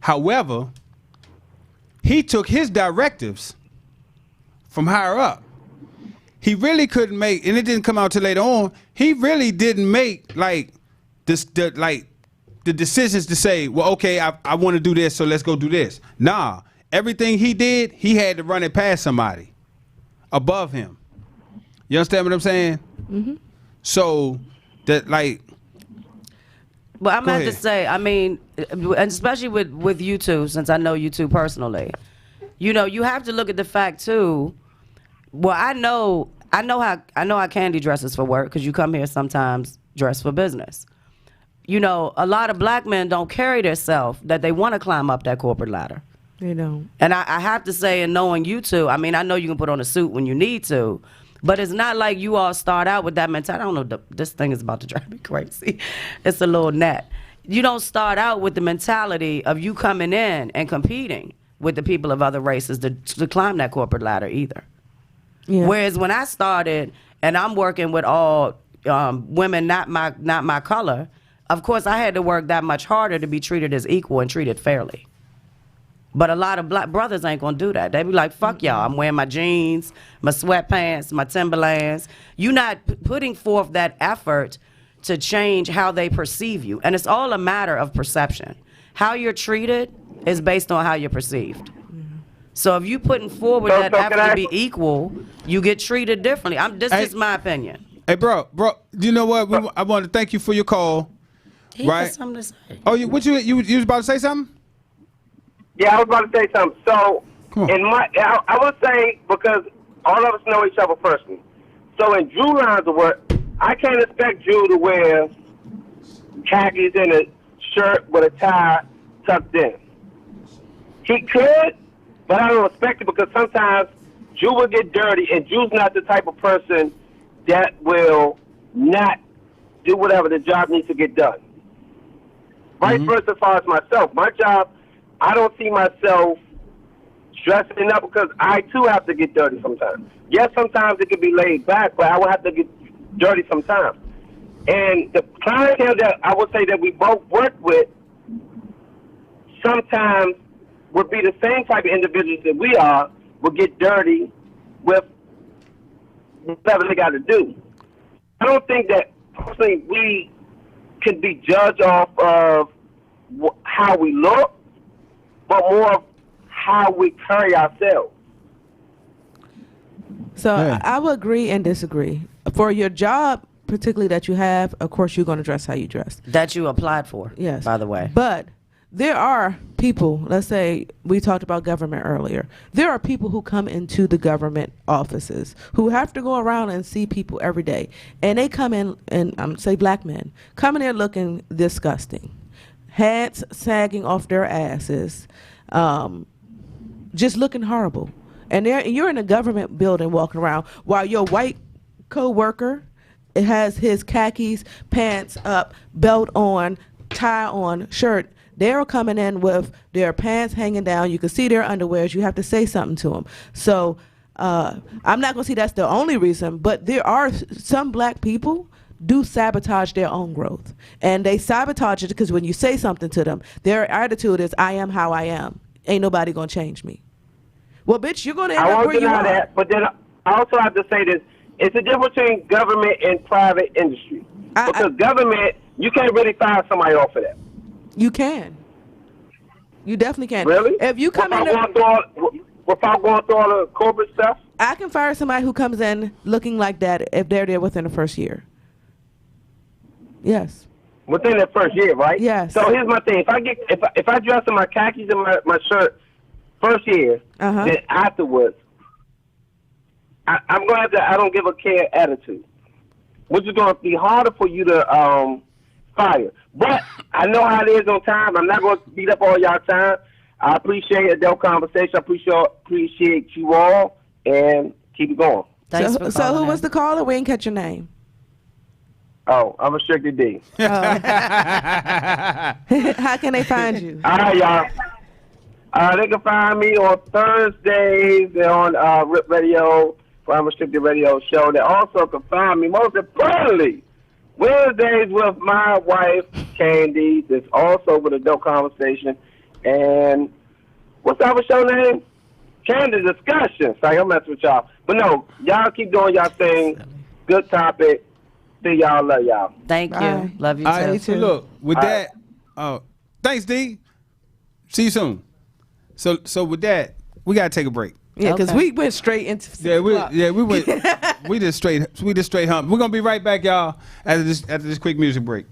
However, he took his directives from higher up. He really couldn't make, and it didn't come out till later on. He really didn't make like the decisions to say, well, okay, I want to do this, so let's go do this. Nah, everything he did, he had to run it past somebody above him. You understand what I'm saying? So that like. Well, I'm going to say, I mean, and especially with you two, since I know you two personally, you know, you have to look at the fact too. Well, I know how Candy dresses for work because you come here sometimes dressed for business. You know, a lot of black men don't carry themselves that they want to climb up that corporate ladder. They don't. And I have to say, in knowing you two, I mean, I know you can put on a suit when you need to, but it's not like you all start out with that mentality. I don't know, this thing is about to drive me crazy. It's a little net. You don't start out with the mentality of you coming in and competing with the people of other races to climb that corporate ladder either. Yeah. Whereas when I started, and I'm working with all women, not my color, of course I had to work that much harder to be treated as equal and treated fairly. But a lot of black brothers ain't gonna do that. They be like, fuck y'all, I'm wearing my jeans, my sweatpants, my Timberlands. You're not putting forth that effort to change how they perceive you. And it's all a matter of perception. How you're treated is based on how you're perceived. So if you putting forward that effort to be equal, you get treated differently. This is my opinion. Hey, bro, you know what? I want to thank you for your call. He right? has something to say. Oh, you was about to say something? Yeah, I was about to say something. So, I would say, because all of us know each other personally. So in Drew lines of work, I can't expect Drew to wear khakis and a shirt with a tie tucked in. He could, but I don't expect it because sometimes Drew will get dirty, and Drew's not the type of person that will not do whatever the job needs to get done. Vice versa as far as myself. My job, I don't see myself dressing up because I too have to get dirty sometimes. Yes, sometimes it can be laid back, but I will have to get dirty sometimes. And the clientele that I would say that we both work with sometimes would be the same type of individuals that we are, will get dirty with whatever they got to do. I don't think that personally we can be judged off of how we look, but more of how we carry ourselves. So I would agree and disagree. For your job, particularly that you have, of course you're going to dress how you dress. That you applied for, yes. By the way. But there are people, let's say we talked about government earlier. There are people who come into the government offices who have to go around and see people every day. And they come in, and say black men, come in there looking disgusting. Hats sagging off their asses, just looking horrible. And you're in a government building walking around while your white co-worker has his khakis, pants up, belt on, tie on, shirt. They're coming in with their pants hanging down. You can see their underwears. You have to say something to them. So I'm not going to say that's the only reason, but there are some black people do sabotage their own growth. And they sabotage it because when you say something to them, their attitude is, I am how I am. Ain't nobody going to change me. Well, bitch, you're going to end up where you are. I won't deny that, but then I also have to say this. It's a difference between government and private industry. Because government, you can't really fire somebody off of that. You can. You definitely can. Really? If you come without going through all the corporate stuff? I can fire somebody who comes in looking like that if they're there within the first year. Yes. Within the first year, right? Yes. So here's my thing. If I dress in my khakis and my shirt first year, then afterwards, I'm going to have the I don't give a care attitude, which is going to be harder for you to fire. But I know how it is on time. I'm not going to beat up all y'all time. I appreciate adult conversation. I appreciate you all, and keep it going. So who was the caller? We didn't catch your name. Oh, Unrestricted D. How can they find you? All right, y'all. They can find me on Thursdays on RIP Radio for Unrestricted Radio Show. They also can find me, most importantly, Wednesdays with my wife, Candy. That's also with Adult Conversation. And what's our show name? Candy Discussion. Sorry, I'm messing with y'all. But no, y'all keep doing y'all thing. Good topic. See y'all. Love y'all. Thank you. Bye. Love you All too. right, so look, with All that, thanks, D. See you soon. So with that, we gotta take a break. Yeah, because Okay. we went straight into 6 o'clock. we went we just straight hump. We're gonna be right back, y'all, after this quick music break.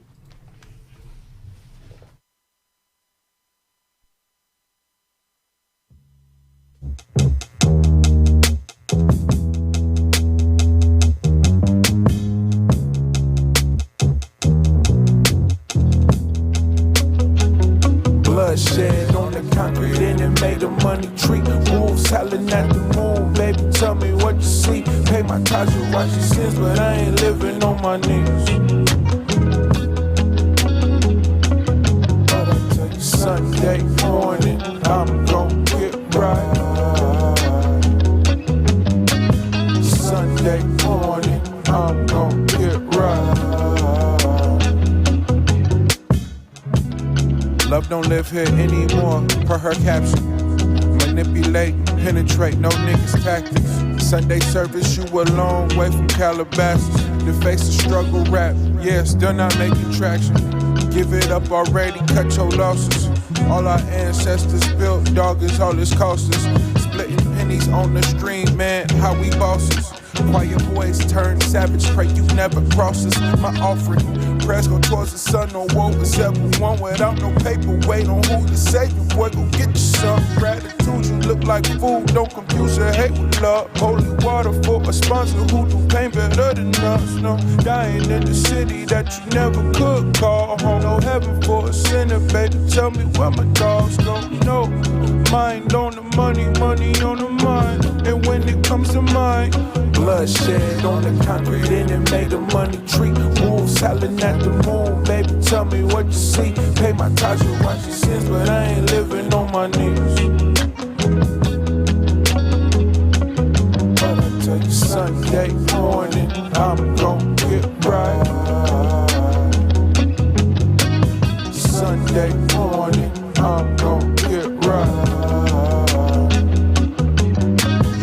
Bloodshed on the concrete and it made the money treat. Wolves howling at the moon, baby, tell me what you see. Pay my tithes, you watch your sins, but I ain't living on my knees. But I tell you, Sunday morning, I'm gon' get right. Sunday morning, I'm gon' get right. Love don't live here anymore, per her caption. Manipulate, penetrate, no niggas tactics. Sunday service, you a long way from Calabasas. The face of struggle rap, yeah, still not making traction. Give it up already, cut your losses. All our ancestors built, dog is all this cost us. Splitting pennies on the stream, man, how we bosses. Quiet boys turn savage, pray you never cross us. My offering, prayers go towards the sun, no woe is everyone without no paper. Wait on who to save you, boy, go get you some gratitude. You look like food, don't confuse your hate with love. Holy water for a sponsor who do pain better than us. No, dying in the city that you never could call home. No heaven for a sinner, baby, tell me where my dogs go. No, mind on the money, money on the mind. And when it comes to mine, bloodshed on the concrete and it made the money treat. Wolves howling at the moon, baby, tell me what you see. Pay my tithes, you watch your sins, but I ain't living on my knees. But I tell you, Sunday morning, I'm gon' get right. Sunday morning, I'm gon' get right.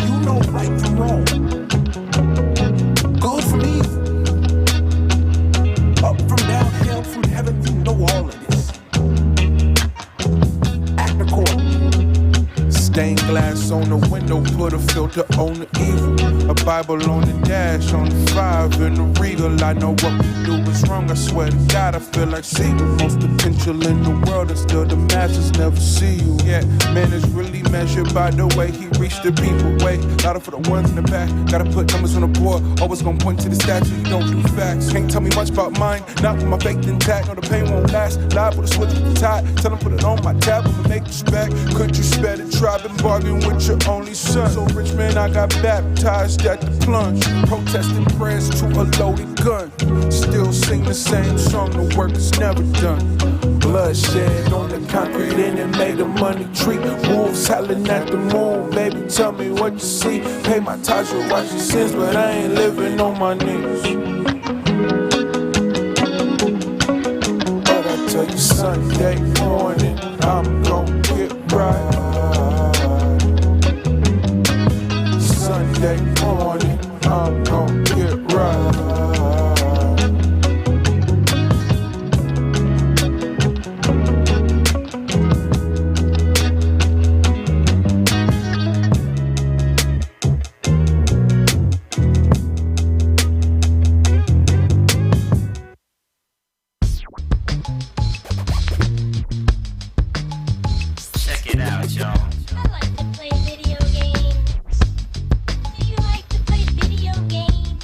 You know right from wrong, good from evil, up from down, hell from heaven, you know all of this. Act accordingly. Stained glass on the window, put a filter on the evil. A Bible on the dash, on the 5 in the Regal. I know what we do is wrong, I swear to God, I feel like Caesar. Most potential in the world and still the masses never see you. Yeah, man is really measured by the way he reached the people. Way louder for the ones in the back, gotta put numbers on the board. Always gonna point to the statue, you don't do facts. Can't tell me much about mine, not with my faith intact. No, the pain won't last. Live with a switch with the tide. Tell them put it on my tab, I'ma make you back. Could you spare the tribe and bargain with your only son? So rich man, I got baptized at the plunge. Protesting prayers to a loaded gun. Still sing the same song, the work is never done. Bloodshed on the concrete and it made the money treat. Wolves howling at the moon, baby, tell me what you see. Pay my tithes, you watch your sins, but I ain't living on my knees. But I tell you, Sunday morning, I'm gon' get right. Sunday morning, I'm gon' get right. Check it out, y'all. I like to play video games. Do you like to play video games?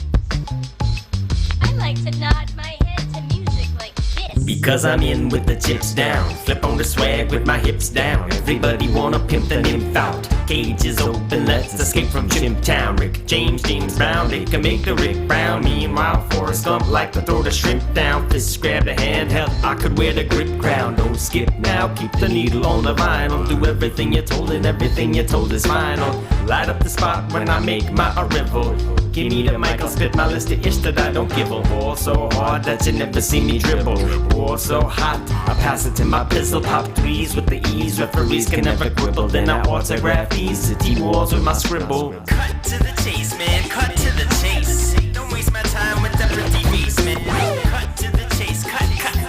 I like to nod my head to music like this. Because I'm in with the chips down. Flip on the swag with my hips down. Everybody wanna pimp the nymph out. cage is open. Let's escape from Chimp Town. Rick James, James Brown, they can make the Rick Brown. Meanwhile, Forrest Gump like to throw the shrimp down. Fists grab the handheld, I could wear the grip crown. Don't skip now, keep the needle on the vinyl. Do everything you're told and everything you're told is final. Light up the spot when I make my arrival. Give me the mic, I'll spit my list of ish that I don't give a. Ball so hard that you never see me dribble. Ball so hot, I pass it to my pistol. Pop threes with the ease, referees can never quibble. Then I autograph these city walls with my scribble. Cut to the chase, man, cut to the chase. Don't waste my time with that pretty face, man. Cut to the chase, cut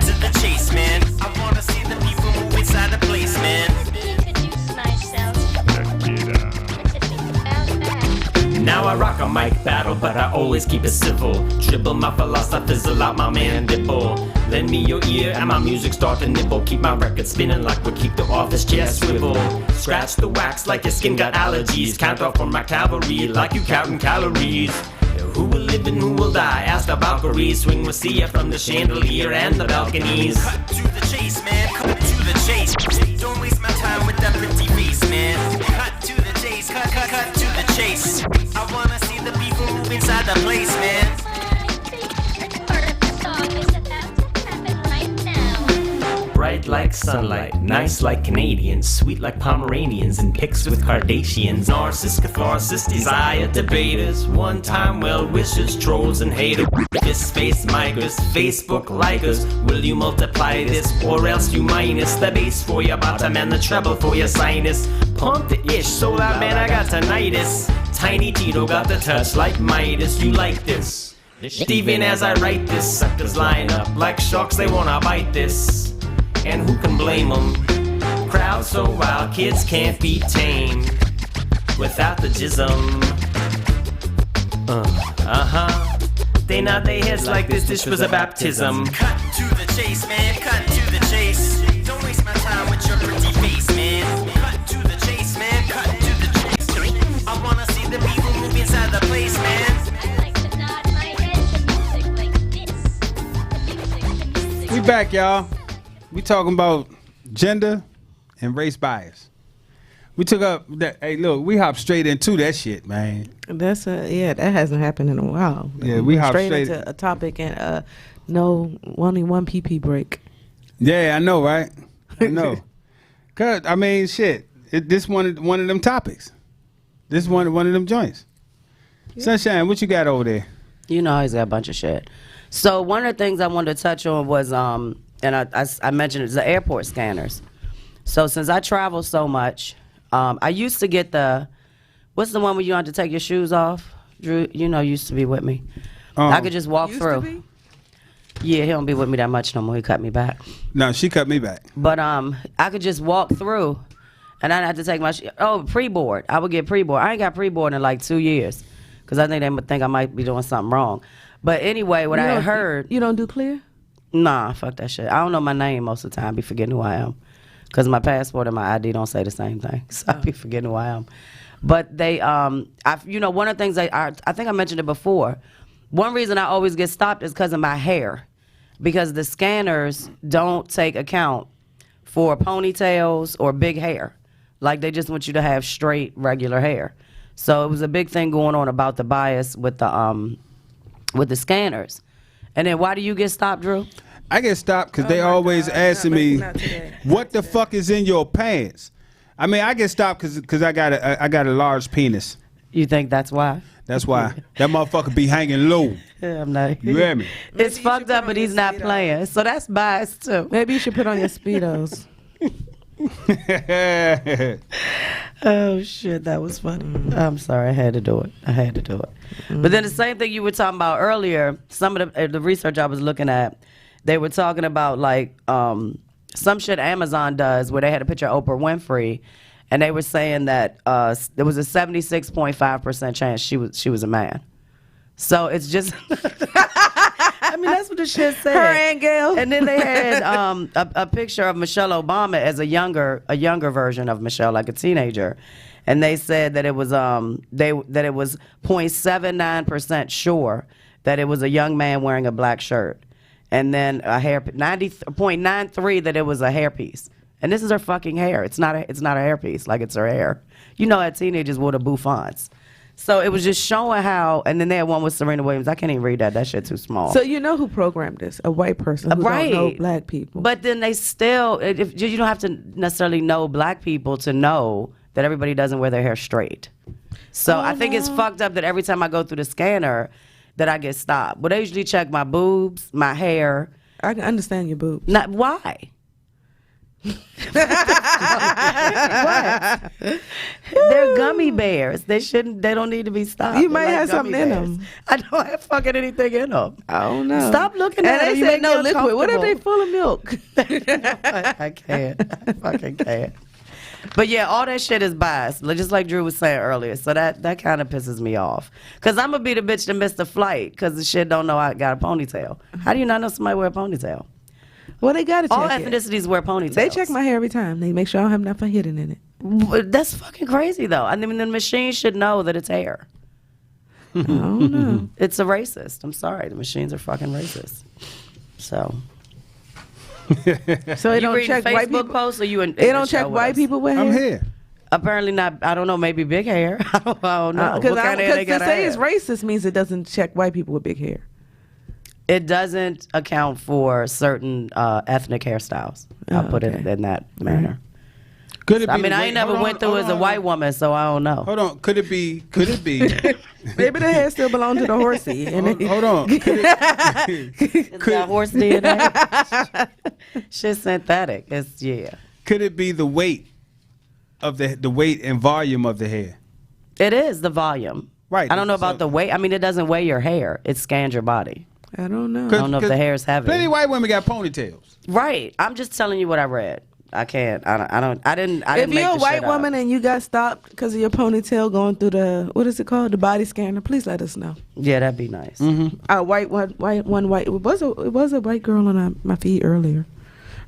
to the chase, man. I wanna see the people move inside the place, man. Introduce myself. Let's think about that. Now I rock a mic battle, but I always keep it civil. Dribble my philosophy, fizzle out my mandible. Lend me your ear and my music start to nibble. Keep my record spinning like we keep the office chair swivel. Scratch the wax like your skin got allergies. Count off from my cavalry like you counting calories. Who will live and who will die? Ask the Valkyries. Swing with Sia from the chandelier and the balconies. Cut to the chase, man, cut to the chase. Don't waste my time with that pretty face, man. Cut to the chase, cut to the chase. I wanna see the people move inside the place, man. I think part of the song is about to happen right now. Bright like sunlight, nice like Canadians, sweet like Pomeranians, and pics with Kardashians. Narciss, catharsis, desire, debaters, one-time well-wishers, trolls and haters. This space migrants, Facebook likers. Will you multiply this, or else you minus the bass for your bottom and the treble for your sinus? Pump the ish, so loud man I got tinnitus. Tiny Tito got the touch like Midas, you like this? Even as I write this, suckers line up like sharks, they wanna bite this. And who can blame them? Crowd so wild, kids can't be tamed without the jism. They nod their heads like this dish was a baptism. Cut to the chase, man, cut to the chase. Don't waste my time with your pretty face, man. Cut to the chase, man, cut to the chase. I wanna see the people move inside the place, man. I like to nod my head to music like this. The music. We back, y'all. We talking about gender and race bias. We took up that. Hey, look, we hopped straight into that shit, man. That's that hasn't happened in a while. Yeah, we hopped straight into a topic and no only one PP break. Yeah, I know, right? I know. Cause I mean, shit. This one of them topics. This one of them joints. Yeah. Sunshine, what you got over there? You know, he's got a bunch of shit. So one of the things I wanted to touch on was and I mentioned it, the airport scanners. So since I travel so much, I used to get what's the one where you have to take your shoes off? Drew, you know, used to be with me. I could just walk through. Yeah, he don't be with me that much no more. He cut me back. No, she cut me back. But I could just walk through, and I didn't have to take my pre-board. I would get pre-board. I ain't got pre-board in like 2 years, because I think they would think I might be doing something wrong. But anyway, what I heard. You don't do clear? Nah, fuck that shit. I don't know my name most of the time. I be forgetting who I am. Because my passport and my ID don't say the same thing. So I be forgetting who I am. But they, one of the things I think I mentioned it before. One reason I always get stopped is because of my hair. Because the scanners don't take account for ponytails or big hair. Like they just want you to have straight, regular hair. So it was a big thing going on about the bias with the scanners. And then why do you get stopped, Drew? I get stopped because they always asking me, what the fuck is in your pants? I mean, I get stopped because I got a large penis. You think that's why? That's why. That motherfucker be hanging low. Yeah, I'm not. You hear me? It's fucked up, but he's not playing. So that's bias, too. Maybe you should put on your Speedos. Oh, shit, that was funny. I'm sorry, I had to do it. But then the same thing you were talking about earlier, some of the research I was looking at, they were talking about like some shit Amazon does where they had a picture of Oprah Winfrey, and they were saying that there was a 76.5% chance she was a man. So it's just, I mean, that's what the shit said. Her and Gail. And then they had a picture of Michelle Obama as a younger version of Michelle, like a teenager. And they said that it was that it was 0.79% sure that it was a young man wearing a black shirt. And then a hair 90.93 that it was a hairpiece. And this is her fucking hair. It's not a hairpiece, like it's her hair. how teenagers wore the bouffants. So it was just showing how, and then they had one with Serena Williams. I can't even read that. That shit too small. So you know who programmed this? A white person who don't know black people. But then they still, if you don't have to necessarily know black people to know that everybody doesn't wear their hair straight. So I think it's fucked up that every time I go through the scanner that I get stopped. But they usually check my boobs, my hair. I can understand your boobs. Not why? What? They're gummy bears. They don't need to be stopped. You might have something in them. I don't have fucking anything in them. I don't know. Stop looking at them. And they say no liquid. What if they full of milk? I can't. I fucking can't. But yeah, all that shit is biased, just like Drew was saying earlier. So that kind of pisses me off. Because I'm going to be the bitch that missed the flight because the shit don't know I got a ponytail. How do you not know somebody wear a ponytail? Well, they got to check all it. ethnicities wear ponytails. They check my hair every time. They make sure I don't have nothing hidden in it. That's fucking crazy, though. I mean, the machine should know that it's hair. I don't know. It's a racist. I'm sorry. The machines are fucking racist. So they don't check Facebook white people posts, or you? They don't check white people with hair. I'm here. Apparently not. I don't know. Maybe big hair. I don't know. Because to say it's racist means it doesn't check white people with big hair. It doesn't account for certain ethnic hairstyles. I'll put it in that manner. Could it be? I mean, I ain't never went through as a white woman, so I don't know. Hold on. Could it be? Maybe the hair still belong to the horsey. Hold on. Is that horse DNA? Shit's synthetic. It's Could it be the weight of the weight and volume of the hair? It is the volume. Right. I don't know about the weight. I mean, it doesn't weigh your hair. It scans your body. I don't know. I don't know if the hair's heavy. Plenty of white women got ponytails. Right. I'm just telling you what I read. I can't. I didn't. If you're a white woman and you got stopped because of your ponytail going through the, what is it called, the body scanner, please let us know. Yeah, that'd be nice. Mm-hmm. A white. It was a white girl on my feed earlier.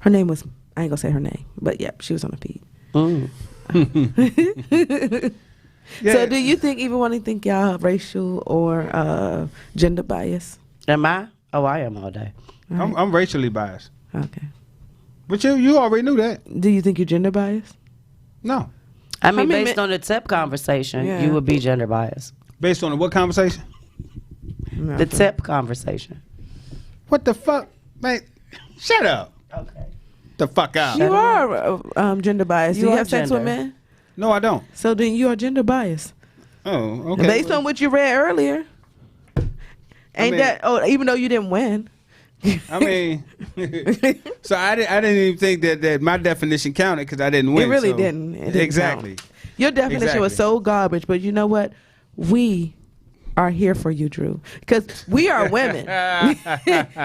Her name was, I ain't gonna say her name, but yeah, she was on the feed. Yeah. So do you think y'all racial or gender bias? Am I? Oh, I am all day. Right. I'm racially biased. Okay. But you already knew that. Do you think you're gender biased? No. I mean based on the tip conversation, you would be gender biased. Based on what conversation? No, the tip conversation. What the fuck? Man, shut up. Okay. The fuck out. You are gender biased. Do you have sex with men? No, I don't. So then you are gender biased. Oh, okay. Based on what you read earlier. Even though you didn't win. I mean, so I didn't even think that my definition counted because I didn't win. It really didn't. Exactly. Count. Your definition was so garbage, but you know what? We are here for you, Drew, because we are women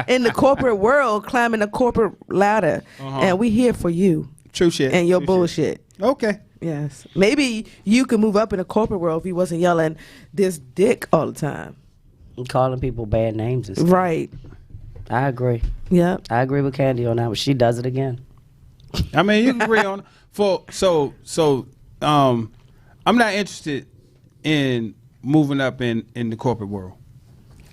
in the corporate world climbing the corporate ladder, and we here for you. True shit. And your bullshit. Okay. Yes. Maybe you could move up in the corporate world if you wasn't yelling this dick all the time. And calling people bad names and stuff. Right. I agree. Yep. I agree with Candy on that, but she does it again. I mean, you can agree on I'm not interested in moving up in the corporate world.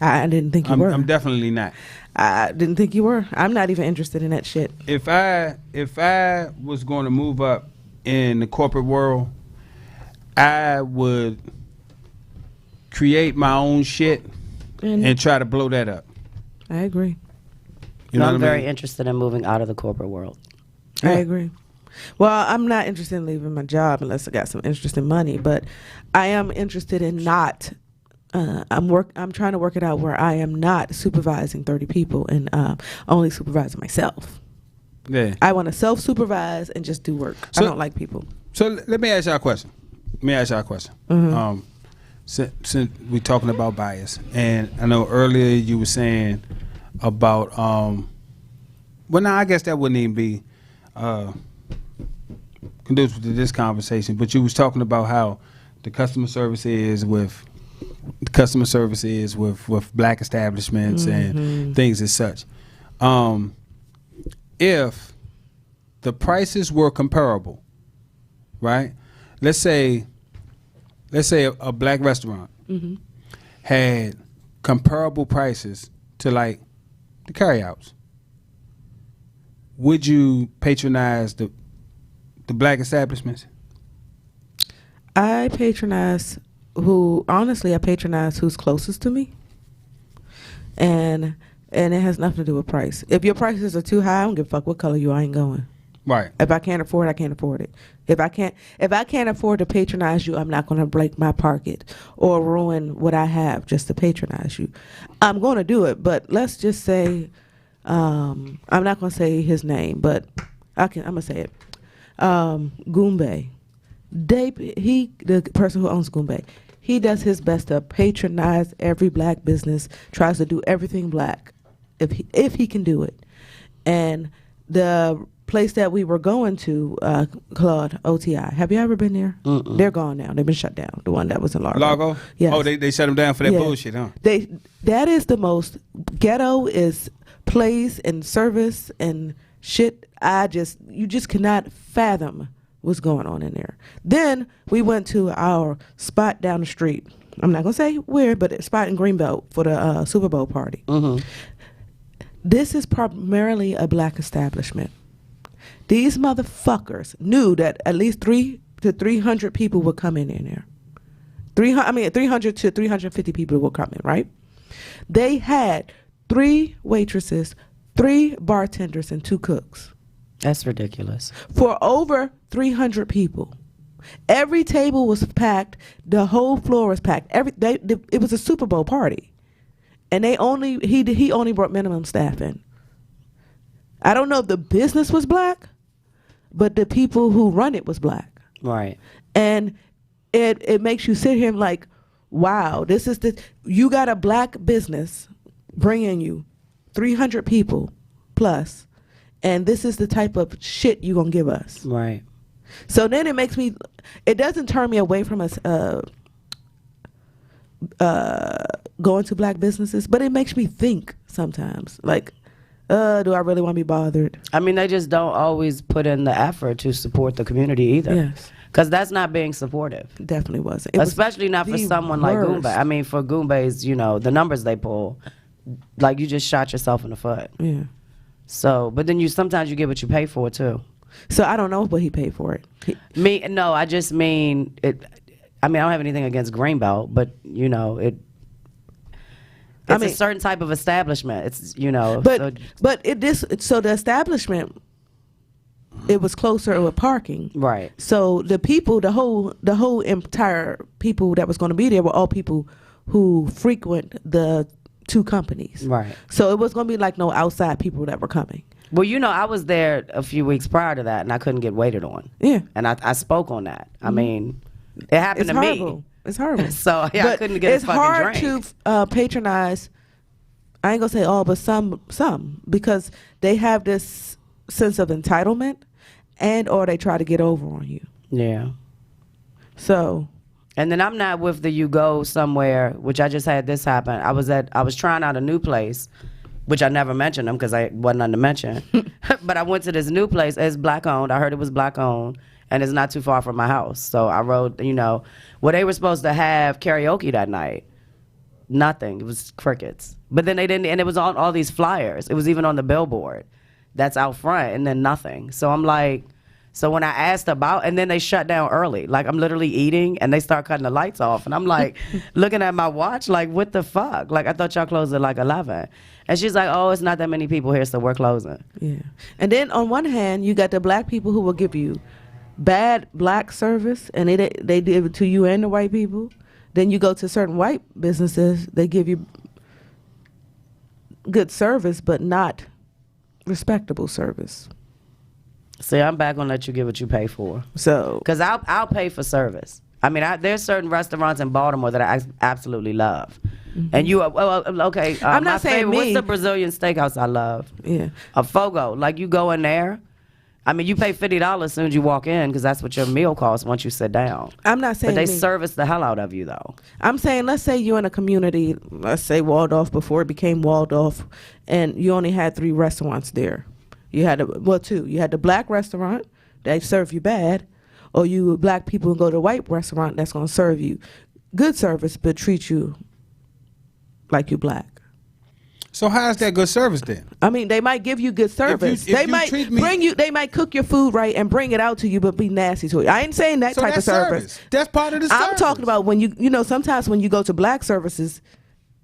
I didn't think you were. I'm definitely not. I didn't think you were. I'm not even interested in that shit. If I was going to move up in the corporate world, I would create my own shit and try to blow that up. I agree. You know I'm what I mean? very interested in moving out of the corporate world. I agree. Well, I'm not interested in leaving my job unless I got some interesting money, but I am interested in not. I'm trying to work it out where I am not supervising 30 people and only supervising myself. Yeah. I want to self-supervise and just do work. I don't like people. So let me ask y'all a question. Mm-hmm. Since we're talking about bias, and I know earlier you were saying about I guess that wouldn't even be conducive to this conversation, but you was talking about how the customer service is with black establishments and things as such. If the prices were comparable, right? Let's say a black restaurant had comparable prices to like the carryouts. Would you patronize the black establishments? I patronize who's closest to me, and it has nothing to do with price. If your prices are too high, I don't give a fuck what color you are. I ain't going. Right. If I can't afford it, I can't afford it. If I can't afford to patronize you, I'm not going to break my pocket or ruin what I have just to patronize you. I'm going to do it, but let's just say, I'm not going to say his name, but I'm going to say it. Goombay. The person who owns Goombay, he does his best to patronize every black business, tries to do everything black if he can do it. And the place that we were going to, Claude, OTI, have you ever been there? Mm-mm. They're gone now. They've been shut down. The one that was in Largo. Largo? Yes. Oh, they shut them down for that bullshit, huh? That is the most ghetto is place and service and shit. You just cannot fathom what's going on in there. Then we went to our spot down the street. I'm not gonna say where, but a spot in Greenbelt for the Super Bowl party. Mm-hmm. This is primarily a black establishment. These motherfuckers knew that at least 300 to 300 people would come in there. 300 to 350 people would come in, right? They had 3 waitresses, 3 bartenders, and 2 cooks. That's ridiculous. For over 300 people. Every table was packed. The whole floor was packed. It was a Super Bowl party. And he only brought minimum staff in. I don't know if the business was black, but the people who run it was black. Right. And it makes you sit here and like, wow, you got a black business bringing you 300 people plus, and this is the type of shit you gonna give us. Right. So then it doesn't turn me away from us going to black businesses, but it makes me think sometimes, like, do I really want to be bothered? I mean, they just don't always put in the effort to support the community either. Yes. Because that's not being supportive. Definitely wasn't. Especially not for someone like Goombay. I mean, for Goombay's, the numbers they pull, like you just shot yourself in the foot. Yeah. So, but then sometimes you get what you pay for too. So I don't know what he paid for it. I just mean it. I mean, I don't have anything against Greenbelt, but it's a certain type of establishment. It's so the establishment, it was closer with parking. Right. So the people, the whole entire people that was going to be there were all people who frequent the 2 companies. Right. So it was going to be like no outside people that were coming. Well, I was there a few weeks prior to that, and I couldn't get waited on. Yeah. And I spoke on that. I mean, it happened to horrible. me. It's horrible. So I couldn't get a fucking drink. It's hard to patronize. I ain't gonna say all, but some because they have this sense of entitlement, or they try to get over on you. Yeah. So. And then I'm not with the you go somewhere, which I just had this happen. I was trying out a new place, which I never mentioned them because I wasn't on to mention. But I went to this new place. It's black owned. I heard it was black owned, and it's not too far from my house. So I rode, they were supposed to have karaoke that night. Nothing. It was crickets. But then they didn't, and it was on all these flyers. It was even on the billboard that's out front, and then nothing. So I'm like, so when I asked about, and then they shut down early. Like I'm literally eating, and they start cutting the lights off, and I'm like looking at my watch, like what the fuck? Like I thought y'all closed at like 11. And she's like, oh, it's not that many people here, so we're closing. Yeah. And then on one hand, you got the black people who will give you bad black service, and they give it to you and the white people. Then you go to certain white businesses, they give you good service, but not respectable service. See, I'm back gonna let you get what you pay for. So, because I'll pay for service. I mean, there's certain restaurants in Baltimore that I absolutely love. Mm-hmm. And okay. I'm not saying me. What's the Brazilian steakhouse I love? Yeah. A Fogo. Like you go in there. I mean, you pay $50 as soon as you walk in because that's what your meal costs once you sit down. I'm not saying but they service the hell out of you, though. I'm saying, let's say you're in a community, let's say Waldorf before it became Waldorf, and you only had 3 restaurants there. You had 2. You had the black restaurant that serve you bad, or you black people go to the white restaurant that's going to serve you good service but treat you like you black. So how's that good service then? I mean, they might give you good service. if they you might treat me- bring you. They might cook your food right and bring it out to you, but be nasty to you. I ain't saying that So type that's of service. That's part of the service. I'm talking about when you know, sometimes when you go to black services,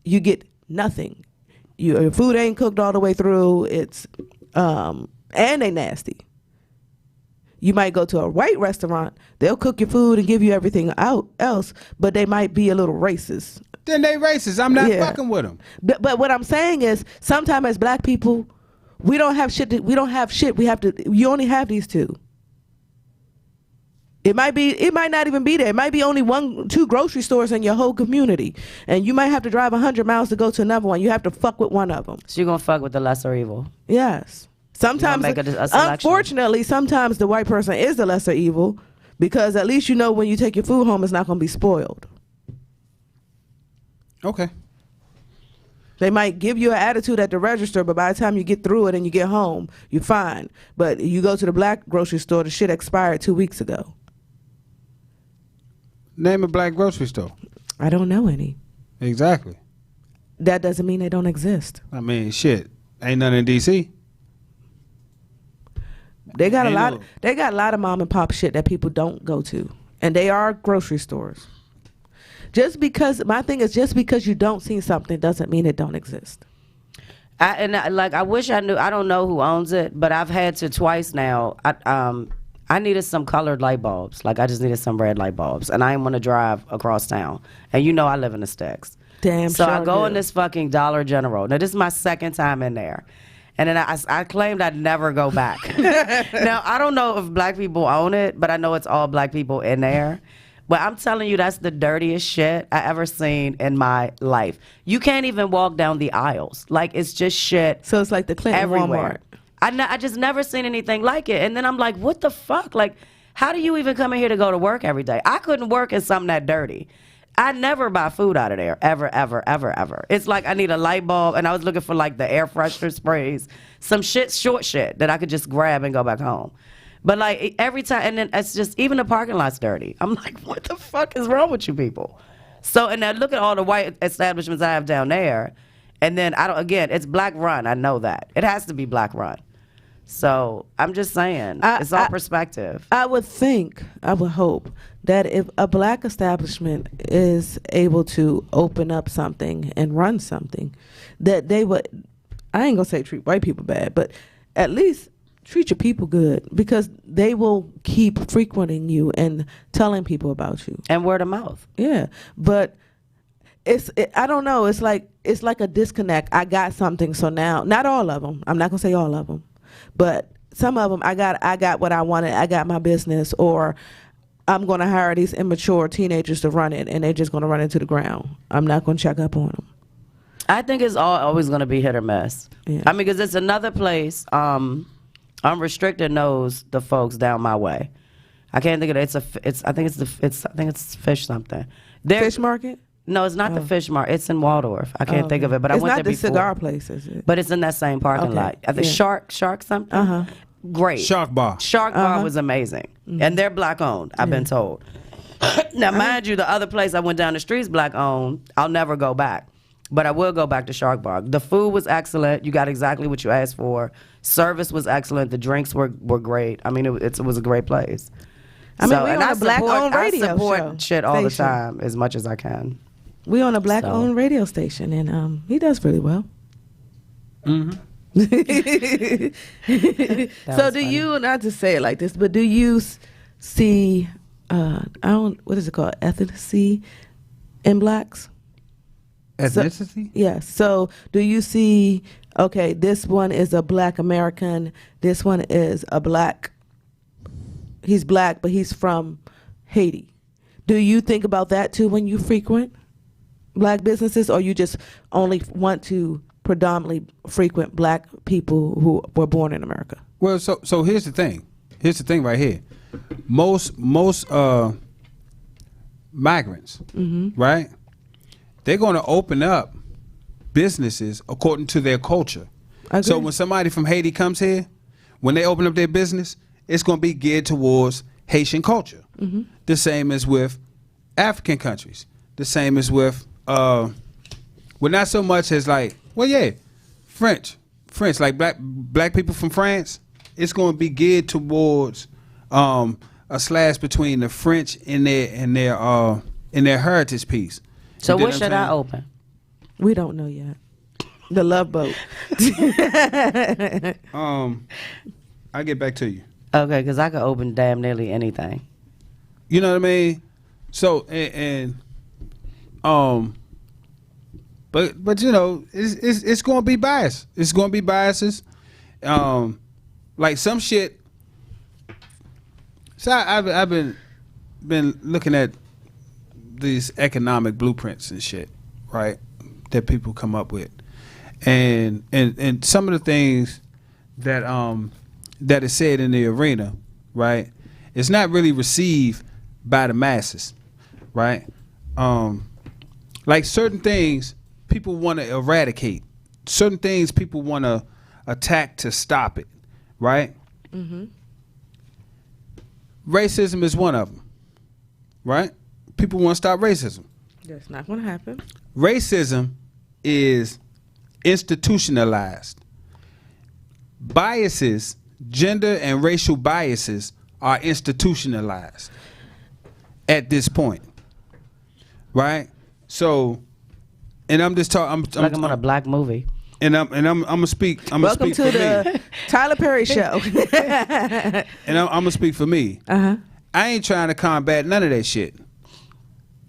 you get nothing. Your food ain't cooked all the way through. It's and they nasty. You might go to a white restaurant. They'll cook your food and give you everything else, but they might be a little racist. Then they racist. I'm not fucking with them. But what I'm saying is, sometimes as black people, we don't have shit. We don't have shit. We have to. You only have these two. It might not even be there. It might be only 1-2 grocery stores in your whole community, and you might have to drive 100 miles to go to another one. You have to fuck with one of them. So you're gonna fuck with the lesser evil. Yes. Sometimes, make a selection. unfortunately, sometimes the white person is the lesser evil, because at least you know when you take your food home, it's not gonna be spoiled. Okay. They might give you an attitude at the register, but by the time you get through it and you get home, you're fine. But you go to the black grocery store, the shit expired 2 weeks ago. Name a black grocery store. I don't know any. Exactly. That doesn't mean they don't exist. I mean, shit. Ain't none in D.C. They got Ain't a lot. no- They got a lot of mom and pop shit that people don't go to, and they are grocery stores. My thing is, just because you don't see something doesn't mean it don't exist. I wish I knew. I don't know who owns it, but I've had to twice now. I needed some colored light bulbs. Like, I just needed some red light bulbs, and I didn't want to drive across town. And you know I live in the sticks. Damn. So sure I go do. in this fucking Dollar General. Now, this is my second time in there. And then I claimed I'd never go back. Now, I don't know if black people own it, but I know it's all black people in there. But I'm telling you, that's the dirtiest shit I ever seen in my life. You can't even walk down the aisles. Like, it's just shit. So it's like the Clinton everywhere. Walmart. I just never seen anything like it. And then I'm like, what the fuck? Like, how do you even come in here to go to work every day? I couldn't work in something that dirty. I never buy food out of there, ever, ever, ever, ever. It's like I need a light bulb, and I was looking for like the air freshener sprays, some short shit that I could just grab and go back home. But like every time, and then it's just, even the parking lot's dirty. I'm like, what the fuck is wrong with you people? So, and now look at all the white establishments I have down there. And then it's black run. I know that. It has to be black run. So I'm just saying, it's all perspective. I would hope that if a black establishment is able to open up something and run something, that they would, I ain't gonna say treat white people bad, but at least treat your people good, because they will keep frequenting you and telling people about you. And word of mouth. Yeah, but I don't know. It's like a disconnect. I got something, so now, not all of them. I'm not gonna say all of them, but some of them, I got what I wanted. I got my business, or I'm gonna hire these immature teenagers to run it, and they're just gonna run it to the ground. I'm not gonna check up on them. I think it's always gonna be hit or miss. Yeah. I mean, because it's another place. Unrestricted knows the folks down my way. I can't think of it. I think it's fish something. Fish market? No, it's not the fish market. It's in Waldorf. I can't think of it, but I went there before. It's not the cigar place, is it? But it's in that same parking lot. I think Shark something. Great. Shark Bar. Shark Bar was amazing, and they're black owned. I've been told. Now, mind you, the other place I went down the street's black owned. I'll never go back, but I will go back to Shark Bar. The food was excellent. You got exactly what you asked for. Service was excellent. The drinks were great. I mean, it was a great place. I mean, we on a black-owned radio I support show. shit all the Station. time as much as I can. We on a black-owned radio station, and he does really well. Mm-hmm. So do you, not to say it like this, but do you see, what is it called, ethnicity in blacks? Ethnicity? Yes. So do you see, okay, this one is a black American, this one is a black, he's black, but he's from Haiti. Do you think about that too when you frequent black businesses, or you just only want to predominantly frequent black people who were born in America? Well, so here's the thing. Here's the thing right here. Most migrants, right? They're going to open up businesses according to their culture. So when somebody from Haiti comes here, when they open up their business, it's going to be geared towards Haitian culture. The same as with African countries. The same as with, well, not so much as like, well, yeah, French, like black people from France. It's going to be geared towards a slash between the French and their heritage piece. So what should I open? We don't know yet. The Love Boat. I'll get back to you. Okay, because I could open damn nearly anything. You know what I mean? So but you know, it's going to be biased. It's going to be biases. Like some shit. So I've been looking at these economic blueprints and shit, right? That people come up with, and some of the things that that is said in the arena, right? It's not really received by the masses, right? Like certain things people want to eradicate, certain things people want to attack to stop it, right? Mm-hmm. Racism is one of them, right? People want to stop racism. That's not going to happen. Racism is institutionalized. Biases, gender and racial biases are institutionalized at this point, right? So, and I'm just talking. I'm on a black movie. And I'm gonna speak. Welcome to the Tyler Perry show. And I'm gonna speak for me. I ain't trying to combat none of that shit.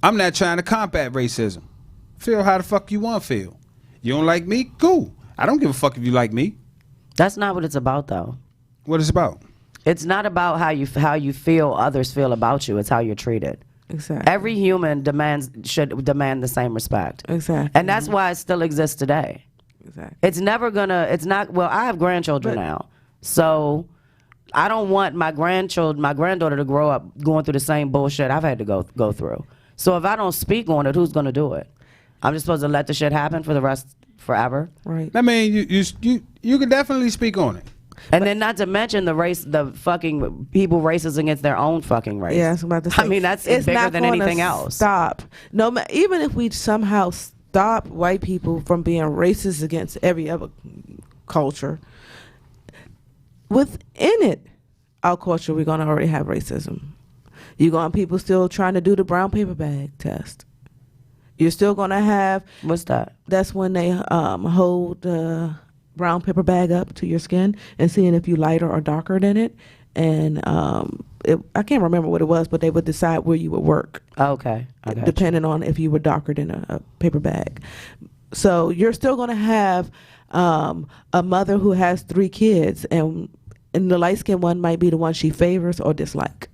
I'm not trying to combat racism. Feel how the fuck you want to feel. You don't like me? Cool. I don't give a fuck if you like me. That's not what it's about, though. What it's about? It's not about how you feel others feel about you. It's how you're treated. Exactly. Every human should demand the same respect. Exactly. And that's why it still exists today. Exactly. It's well, I have grandchildren now. So I don't want my granddaughter to grow up going through the same bullshit I've had to go through. So if I don't speak on it, who's gonna do it? I'm just supposed to let the shit happen for the rest forever? Right. I mean, you can definitely speak on it. And then not to mention the fucking people racist against their own fucking race. Yeah, I was about to say. I mean, that's it's bigger not than gonna anything else. Stop. Even if we somehow stop white people from being racist against every other culture, within it, our culture, we're gonna already have racism. You're gonna have people still trying to do the brown paper bag test. You're still gonna have. What's that? That's when they hold the brown paper bag up to your skin and seeing if you lighter or darker than it. And I can't remember what it was, but they would decide where you would work. Okay. Depending on if you were darker than a paper bag. So you're still going to have a mother who has 3 kids, and the light-skinned one might be the one she favors or dislike.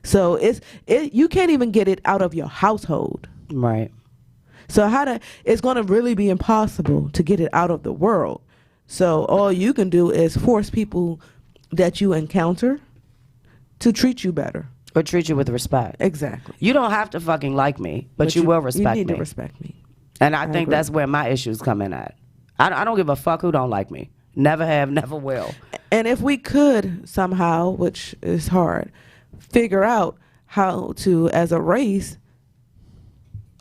So you can't even get it out of your household. Right. So it's going to really be impossible to get it out of the world. So all you can do is force people that you encounter to treat you better. Or treat you with respect. Exactly. You don't have to fucking like me, but you will respect me. You need to respect me. And I think agree. that's where my issues come in at. I don't give a fuck who don't like me. Never have, never will. And if we could somehow, which is hard, figure out how to, as a race,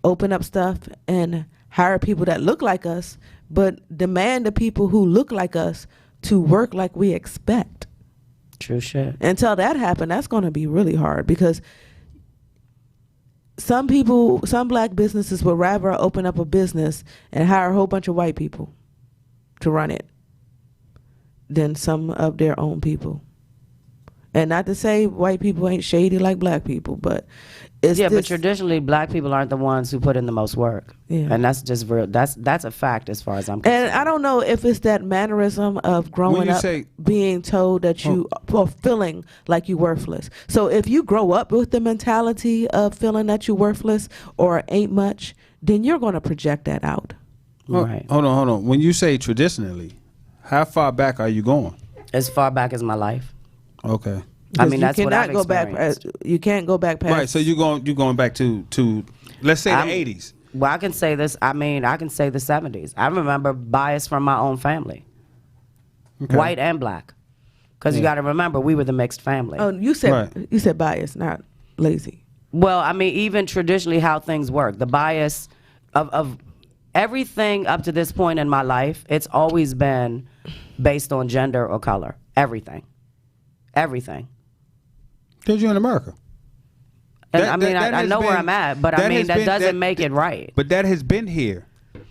open up stuff and hire people that look like us, but demand the people who look like us to work like we expect. True shit. Until that happens, that's going to be really hard, because some black businesses would rather open up a business and hire a whole bunch of white people to run it than some of their own people. And not to say white people ain't shady like black people, but but traditionally black people aren't the ones who put in the most work. Yeah. And that's just real. That's a fact as far as I'm concerned. And I don't know if it's that mannerism of growing up being told that you are feeling like you're worthless. So if you grow up with the mentality of feeling that you're worthless or ain't much, then you're going to project that out. Right. Hold on. When you say traditionally, how far back are you going? As far back as my life. Okay. I mean, that's what I've experienced. You can't go back past. Right, so you're going back to let's say the 80s. Well, I can say this. I mean, I can say the 70s. I remember bias from my own family, white and black, because you got to remember we were the mixed family. Oh, you said bias, not lazy. Well, I mean, even traditionally how things work, the bias of everything up to this point in my life, it's always been based on gender or color. Everything. Because you're in America. And I know where I'm at, but I mean, that doesn't make it right. But that has been here.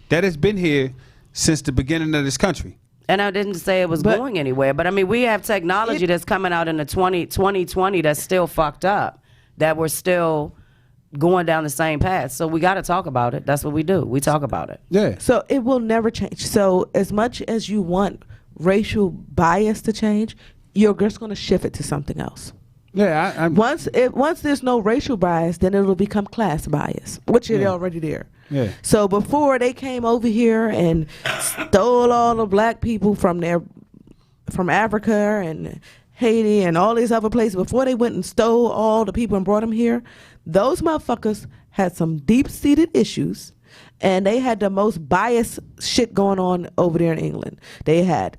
That has been here since the beginning of this country. And I didn't say it was going anywhere, but I mean, we have technology that's coming out in the 2020 that's still fucked up, that we're still going down the same path. So we got to talk about it. That's what we do. We talk about it. Yeah. So it will never change. So as much as you want racial bias to change, you're just going to shift it to something else. Yeah. Once there's no racial bias, then it'll become class bias, which is already there. Yeah. So before they came over here and stole all the black people from Africa and Haiti and all these other places, before they went and stole all the people and brought them here, those motherfuckers had some deep-seated issues, and they had the most biased shit going on over there in England. They had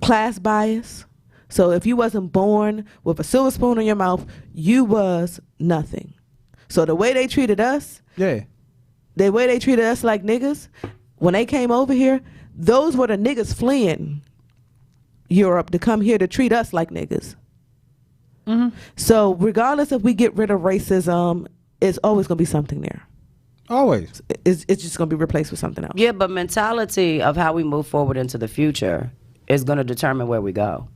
class bias. So if you wasn't born with a silver spoon in your mouth, you was nothing. So the way they treated us, the way they treated us like niggas, when they came over here, those were the niggas fleeing Europe to come here to treat us like niggas. Mm-hmm. So regardless if we get rid of racism, it's always going to be something there. Always. It's just going to be replaced with something else. Yeah, but mentality of how we move forward into the future is going to determine where we go.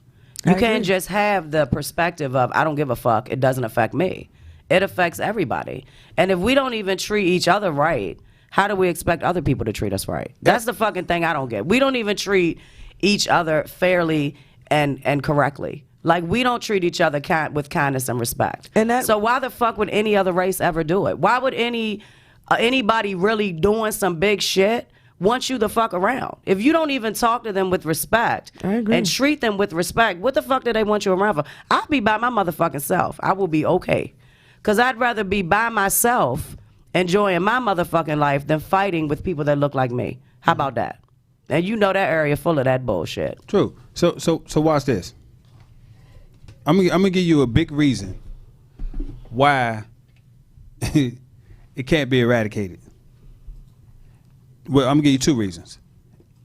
You can't just have the perspective of, I don't give a fuck, it doesn't affect me. It affects everybody. And if we don't even treat each other right, how do we expect other people to treat us right? That's the fucking thing I don't get. We don't even treat each other fairly and correctly. Like, we don't treat each other with kindness and respect. So why the fuck would any other race ever do it? Why would anybody really doing some big shit want you the fuck around? If you don't even talk to them with respect and treat them with respect, what the fuck do they want you around for? I'll be by my motherfucking self. I will be okay. Because I'd rather be by myself enjoying my motherfucking life than fighting with people that look like me. How about that? And you know that area full of that bullshit. True. So watch this. I'm gonna give you a big reason why it can't be eradicated. Well, I'm gonna give you two reasons.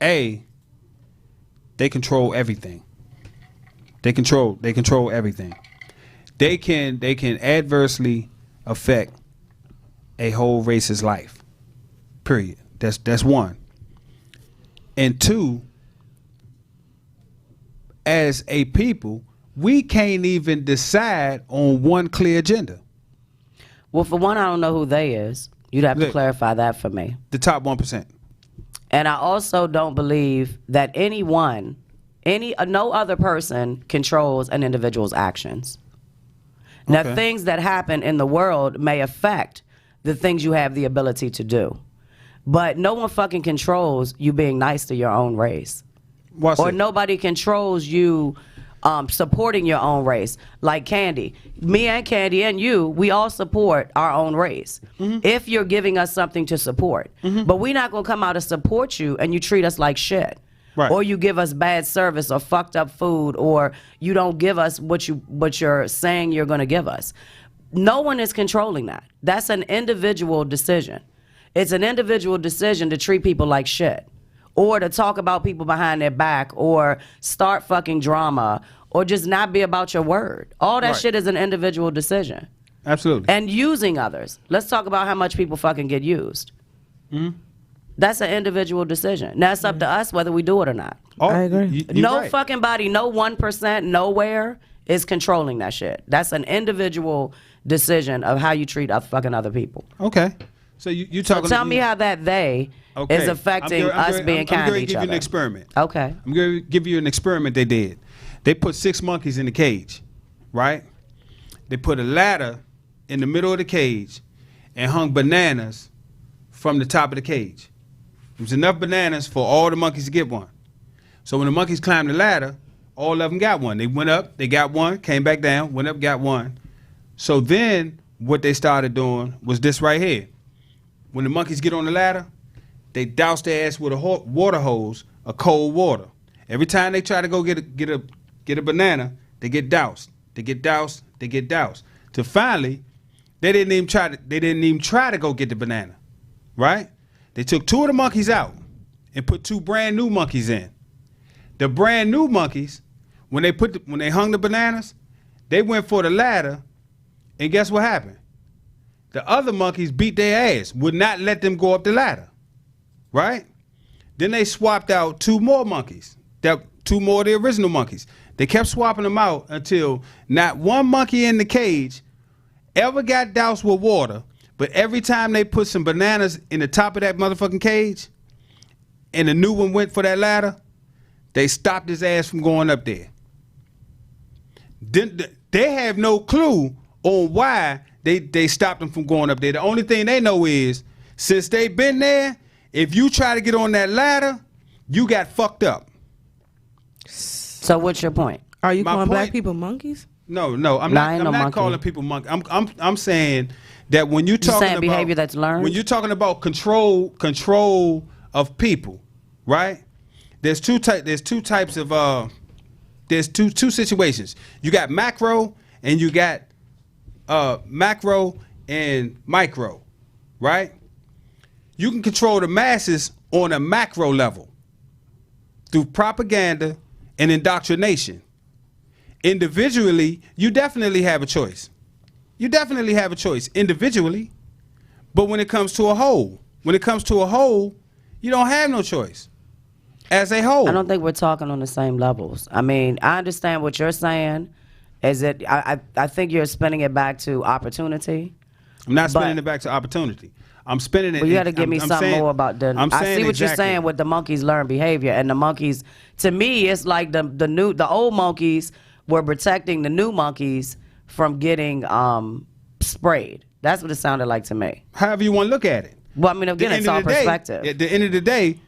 A, they control everything. They control everything. They can adversely affect a whole race's life. Period. That's one. And two, as a people, we can't even decide on one clear agenda. Well, for one, I don't know who they is. You'd have to clarify that for me. The top 1%. And I also don't believe that no other person controls an individual's actions. Now, things that happen in the world may affect the things you have the ability to do. But no one fucking controls you being nice to your own race. Nobody controls you supporting your own race. Like Candy. Me and Candy and you, we all support our own race. Mm-hmm. If you're giving us something to support. Mm-hmm. But we're not going to come out and support you and you treat us like shit. Right. Or you give us bad service or fucked up food, or you don't give us what you're saying you're going to give us. No one is controlling that. That's an individual decision. It's an individual decision to treat people like shit, or to talk about people behind their back, or start fucking drama, or just not be about your word. All that shit is an individual decision. Absolutely. And using others. Let's talk about how much people fucking get used. Mm-hmm. That's an individual decision. Now it's up to us whether we do it or not. I agree. No fucking body, no 1% nowhere is controlling that shit. That's an individual decision of how you treat fucking other people. Okay. So you talking? So tell me how that is affecting us being kind to each other. I'm going to give you an experiment. Okay. I'm going to give you an experiment they did. They put 6 monkeys in the cage, right? They put a ladder in the middle of the cage and hung bananas from the top of the cage. There was enough bananas for all the monkeys to get one. So when the monkeys climbed the ladder, all of them got one. They went up, they got one, came back down, went up, got one. So then what they started doing was this right here. When the monkeys get on the ladder, they douse their ass with a water hose of cold water. Every time they try to go get a banana, they get doused. They get doused. They get doused. Till finally, they didn't even try to go get the banana, right? They took 2 of the monkeys out and put 2 brand new monkeys in. The brand new monkeys, when they hung the bananas, they went for the ladder, and guess what happened? The other monkeys beat their ass, would not let them go up the ladder, right? Then they swapped out 2 more monkeys, 2 more of the original monkeys. They kept swapping them out until not one monkey in the cage ever got doused with water, but every time they put some bananas in the top of that motherfucking cage and the new one went for that ladder, they stopped his ass from going up there. They have no clue on why they stopped him from going up there. The only thing they know is, since they've been there, if you try to get on that ladder, you got fucked up. So what's your point? Are you My calling black point- people monkeys? No, I'm No, I not. ain't I'm no not monkey. calling people monkey. I'm saying that when you're talking saying about behavior that's learned? when you're talking about control of people, right? There's two types of there's two situations. You got macro and you got macro and micro, right? You can control the masses on a macro level through propaganda and indoctrination. Individually, you definitely have a choice. You definitely have a choice individually. But when it comes to a whole, you don't have no choice as a whole. I don't think we're talking on the same levels. I mean, I understand what you're saying. Is it? I think you're spinning it back to opportunity. I'm not but- spinning it back to opportunity. I'm spinning it. But you got to give me I'm something saying- more about the. I'm I saying see what you're exactly. saying with the monkeys learn behavior, and the monkeys. To me, it's like the old monkeys were protecting the new monkeys from getting sprayed. That's what it sounded like to me. However you want to look at it. Well, I mean, again, The it's end all of the day- perspective. At the end of the day,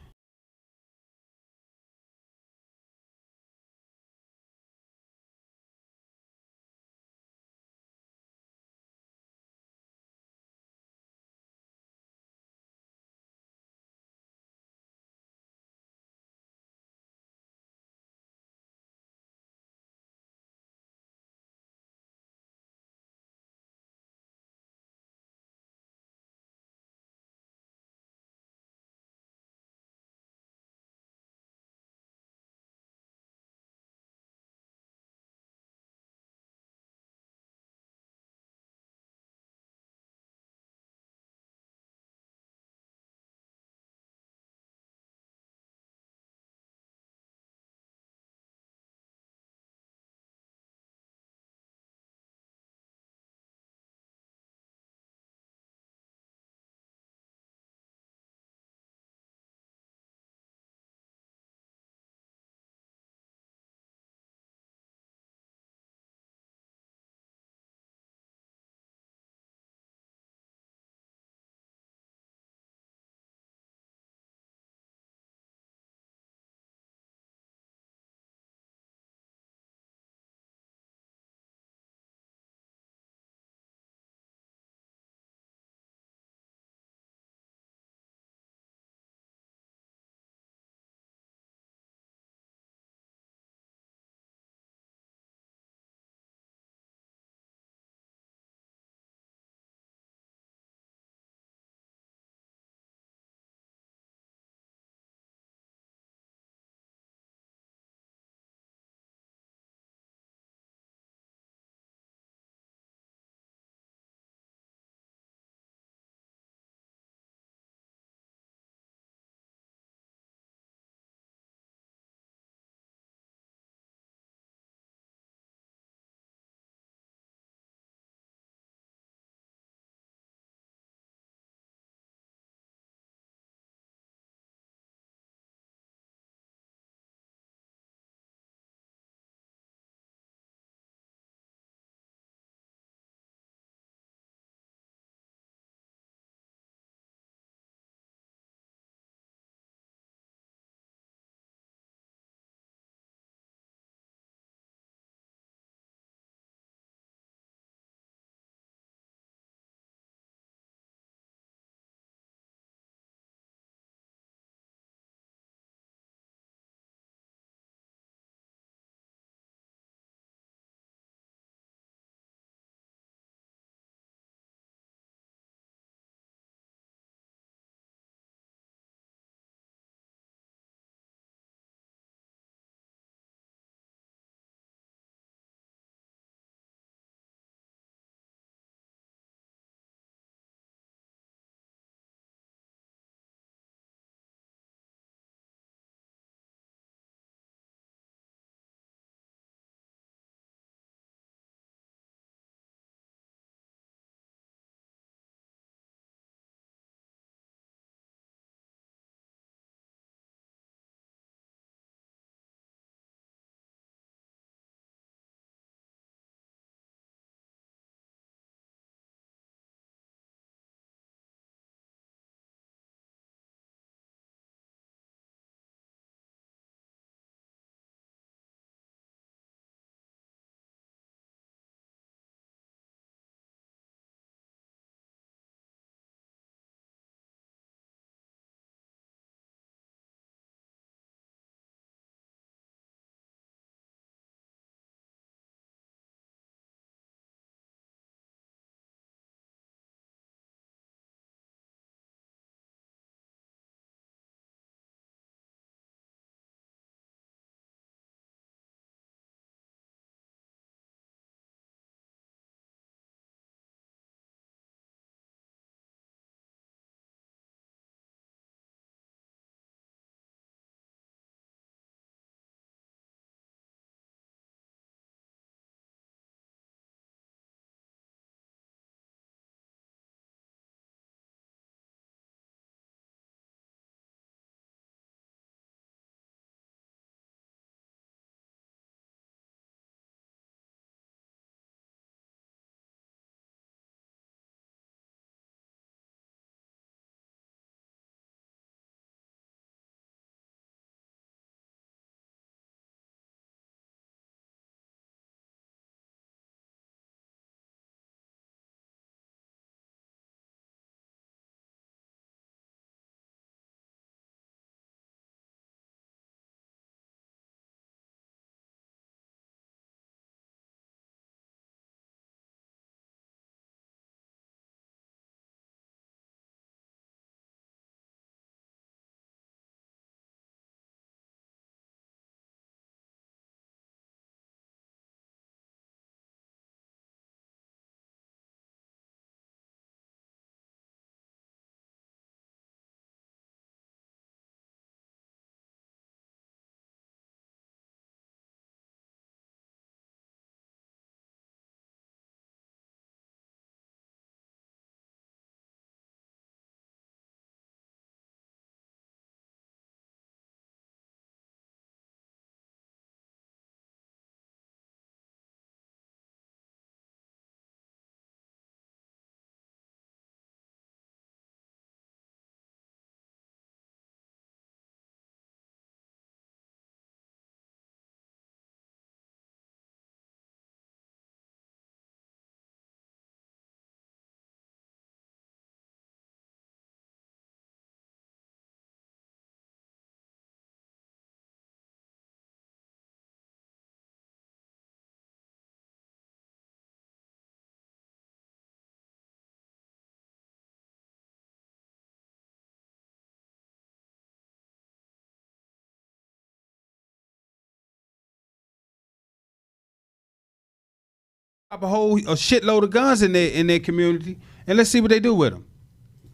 a shitload of guns in their community, and let's see what they do with them.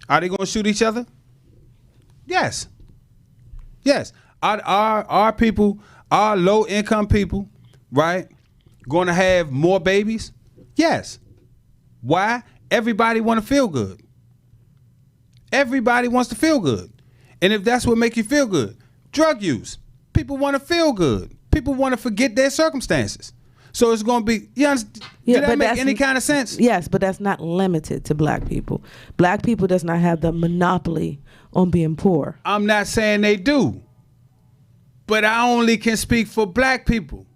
Are they going to shoot each other? Yes. Are people, are low income people, right, going to have more babies? Yes. Why? Everybody want to feel good. Everybody wants to feel good, and if that's what make you feel good, drug use. People want to feel good. People want to forget their circumstances. So it's going to be, did that make any kind of sense? Yes, but that's not limited to black people. Black people does not have the monopoly on being poor. I'm not saying they do, but I only can speak for black people.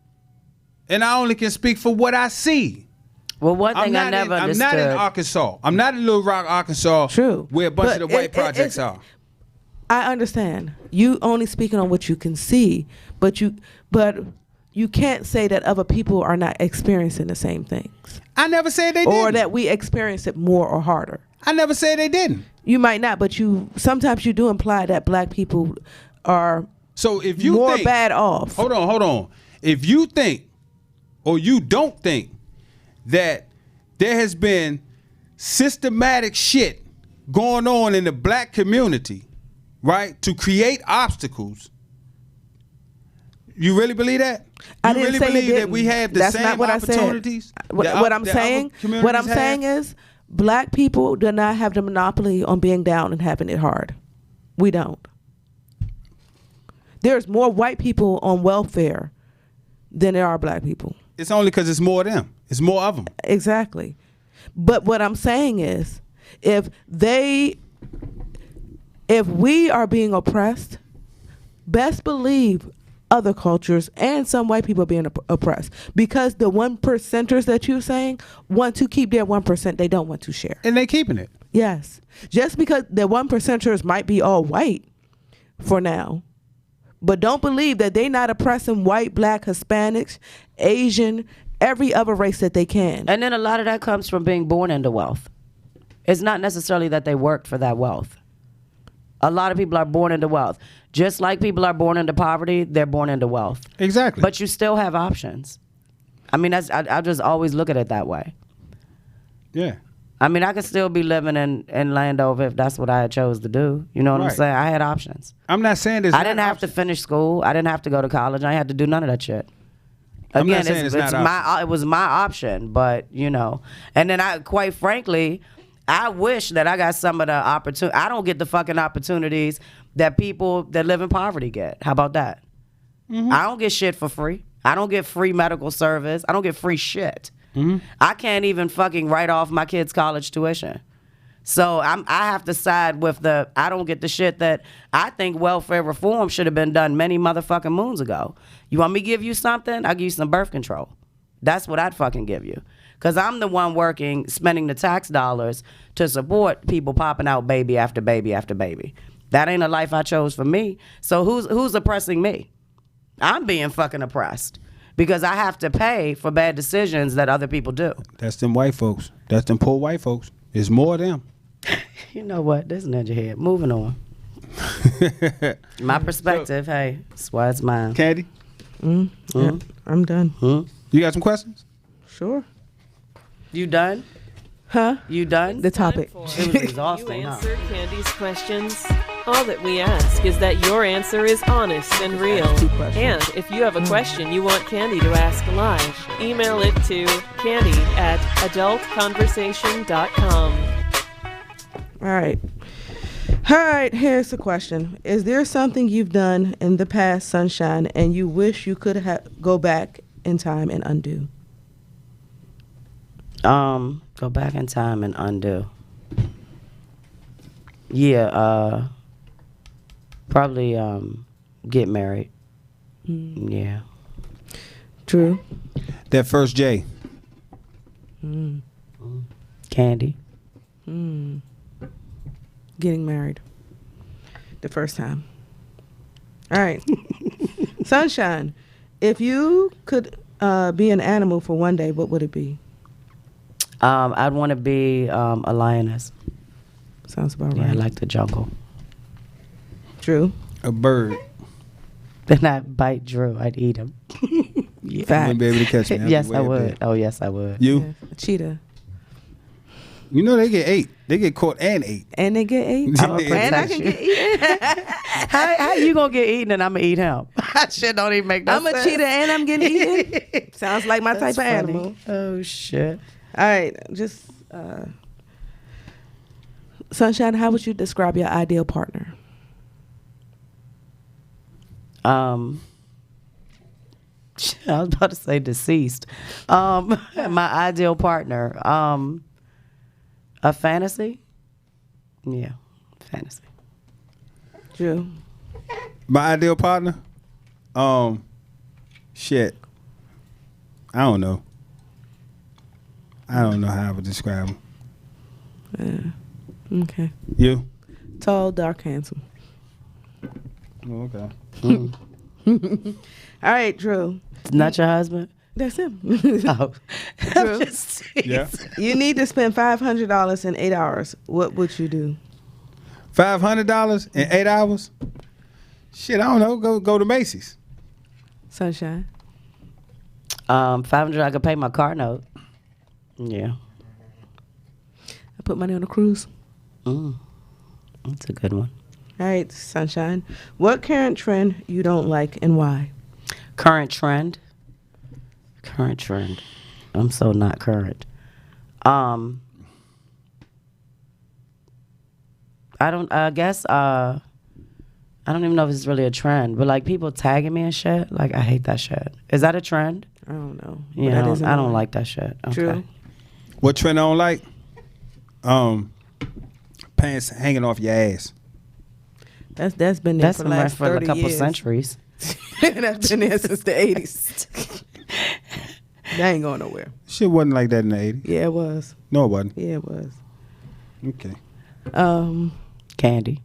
And I only can speak for what I see. Well, one thing I never understood. I'm not in Arkansas. I'm not in Little Rock, Arkansas. True. Where a bunch of the white projects are. I understand. You only speaking on what you can see, but you can't say that other people are not experiencing the same things. I never said they didn't. Or that we experience it more or harder. I never said they didn't. You might not, but sometimes you do imply that black people are more bad off. Hold on. If you think or you don't think that there has been systematic shit going on in the black community, right, to create obstacles, you really believe that? I You didn't really say believe it that we have the That's same not what opportunities? I said. What I'm saying is black people do not have the monopoly on being down and having it hard. We don't. There's more white people on welfare than there are black people. It's only because it's more of them. It's more of them. Exactly. But what I'm saying is if we are being oppressed, best believe other cultures and some white people are being oppressed, because the 1%ers that you're saying want to keep their 1%. They don't want to share. And they keeping it. Yes. Just because the 1%ers might be all white for now, but don't believe that they not oppressing white, black, Hispanics, Asian, every other race that they can. And then a lot of that comes from being born into wealth. It's not necessarily that they worked for that wealth. A lot of people are born into wealth. Just like people are born into poverty, they're born into wealth. Exactly. But you still have options. I mean, I just always look at it that way. Yeah. I mean, I could still be living in Landover if that's what I chose to do. You know what I'm saying? I had options. I'm not saying this. I didn't have to finish school. I didn't have to go to college. I had to do none of that shit. Again, it was my option, but and then quite frankly, I wish that I got some of the opportunity. I don't get the fucking opportunities that people that live in poverty get. How about that? Mm-hmm. I don't get shit for free. I don't get free medical service. I don't get free shit. Mm-hmm. I can't even fucking write off my kids' college tuition. So I have to side with I don't get the shit that I think welfare reform should have been done many motherfucking moons ago. You want me to give you something? I'll give you some birth control. That's what I'd fucking give you. Because I'm the one spending the tax dollars to support people popping out baby after baby after baby. That ain't a life I chose for me. So who's oppressing me? I'm being fucking oppressed because I have to pay for bad decisions that other people do. That's them white folks. That's them poor white folks. It's more of them. You know what? This is in your head. Moving on. My perspective, hey, that's why it's mine. Candy? Yeah, I'm done. You got some questions? Sure. You done? Huh? You done? The topic. It was exhausting, You answer Candy's questions. All that we ask is that your answer is honest and real. And if you have a question you want Candy to ask live, email it to candy@adultconversation.com. All right, here's the question. Is there something you've done in the past, Sunshine, and you wish you could go back in time and undo? Go back in time and undo. Yeah, probably get married. Yeah. True. That first J. Candy. Getting married. The first time. All right. Sunshine, if you could be an animal for one day, what would it be? I'd want to be a lioness. Sounds about Yeah, I right. like the jungle. Drew? A bird. Then I'd bite Drew. I'd eat him. Yeah. wouldn't be able to catch me. Yes, I would. Oh, yes, I would. You? Yeah, a cheetah. You know they get 8. They get caught and 8. And they get 8. I'ma And I protect can you. get eaten. How you gonna get eaten and I'm gonna eat him? That shit don't even make no I'm sense. a cheetah and I'm getting eaten. Sounds like my That's type of funny. animal. Oh shit. All right, just Sunshine, how would you describe your ideal partner? I was about to say deceased. My ideal partner. A fantasy? Yeah, fantasy. Drew. My ideal partner? Shit. I don't know. I don't know how I would describe him. Okay. You? Tall, dark, handsome. Oh, okay. All right, Drew. It's not your husband? That's him. Oh. Drew, Yeah. you need to spend $500 in 8 hours. What would you do? $500 in 8 hours? Shit, I don't know. Go to Macy's. Sunshine. 500 I could pay my car note. Yeah. I put money on a cruise. That's a good one. All right, Sunshine. What current trend you don't like and why? Current trend. I'm so not current. I guess I don't even know if it's really a trend, but like people tagging me and shit, like I hate that shit. Is that a trend? I don't know. Yeah, But I don't like that shit. Okay. True. What trend I don't like? Pants hanging off your ass. That's been there That's for been the there last for a 30 couple years. centuries. That's been there since the 80s. That ain't going nowhere. Shit wasn't like that in the 80s. Yeah, it was. No, it wasn't. Yeah, it was. Okay. Candy.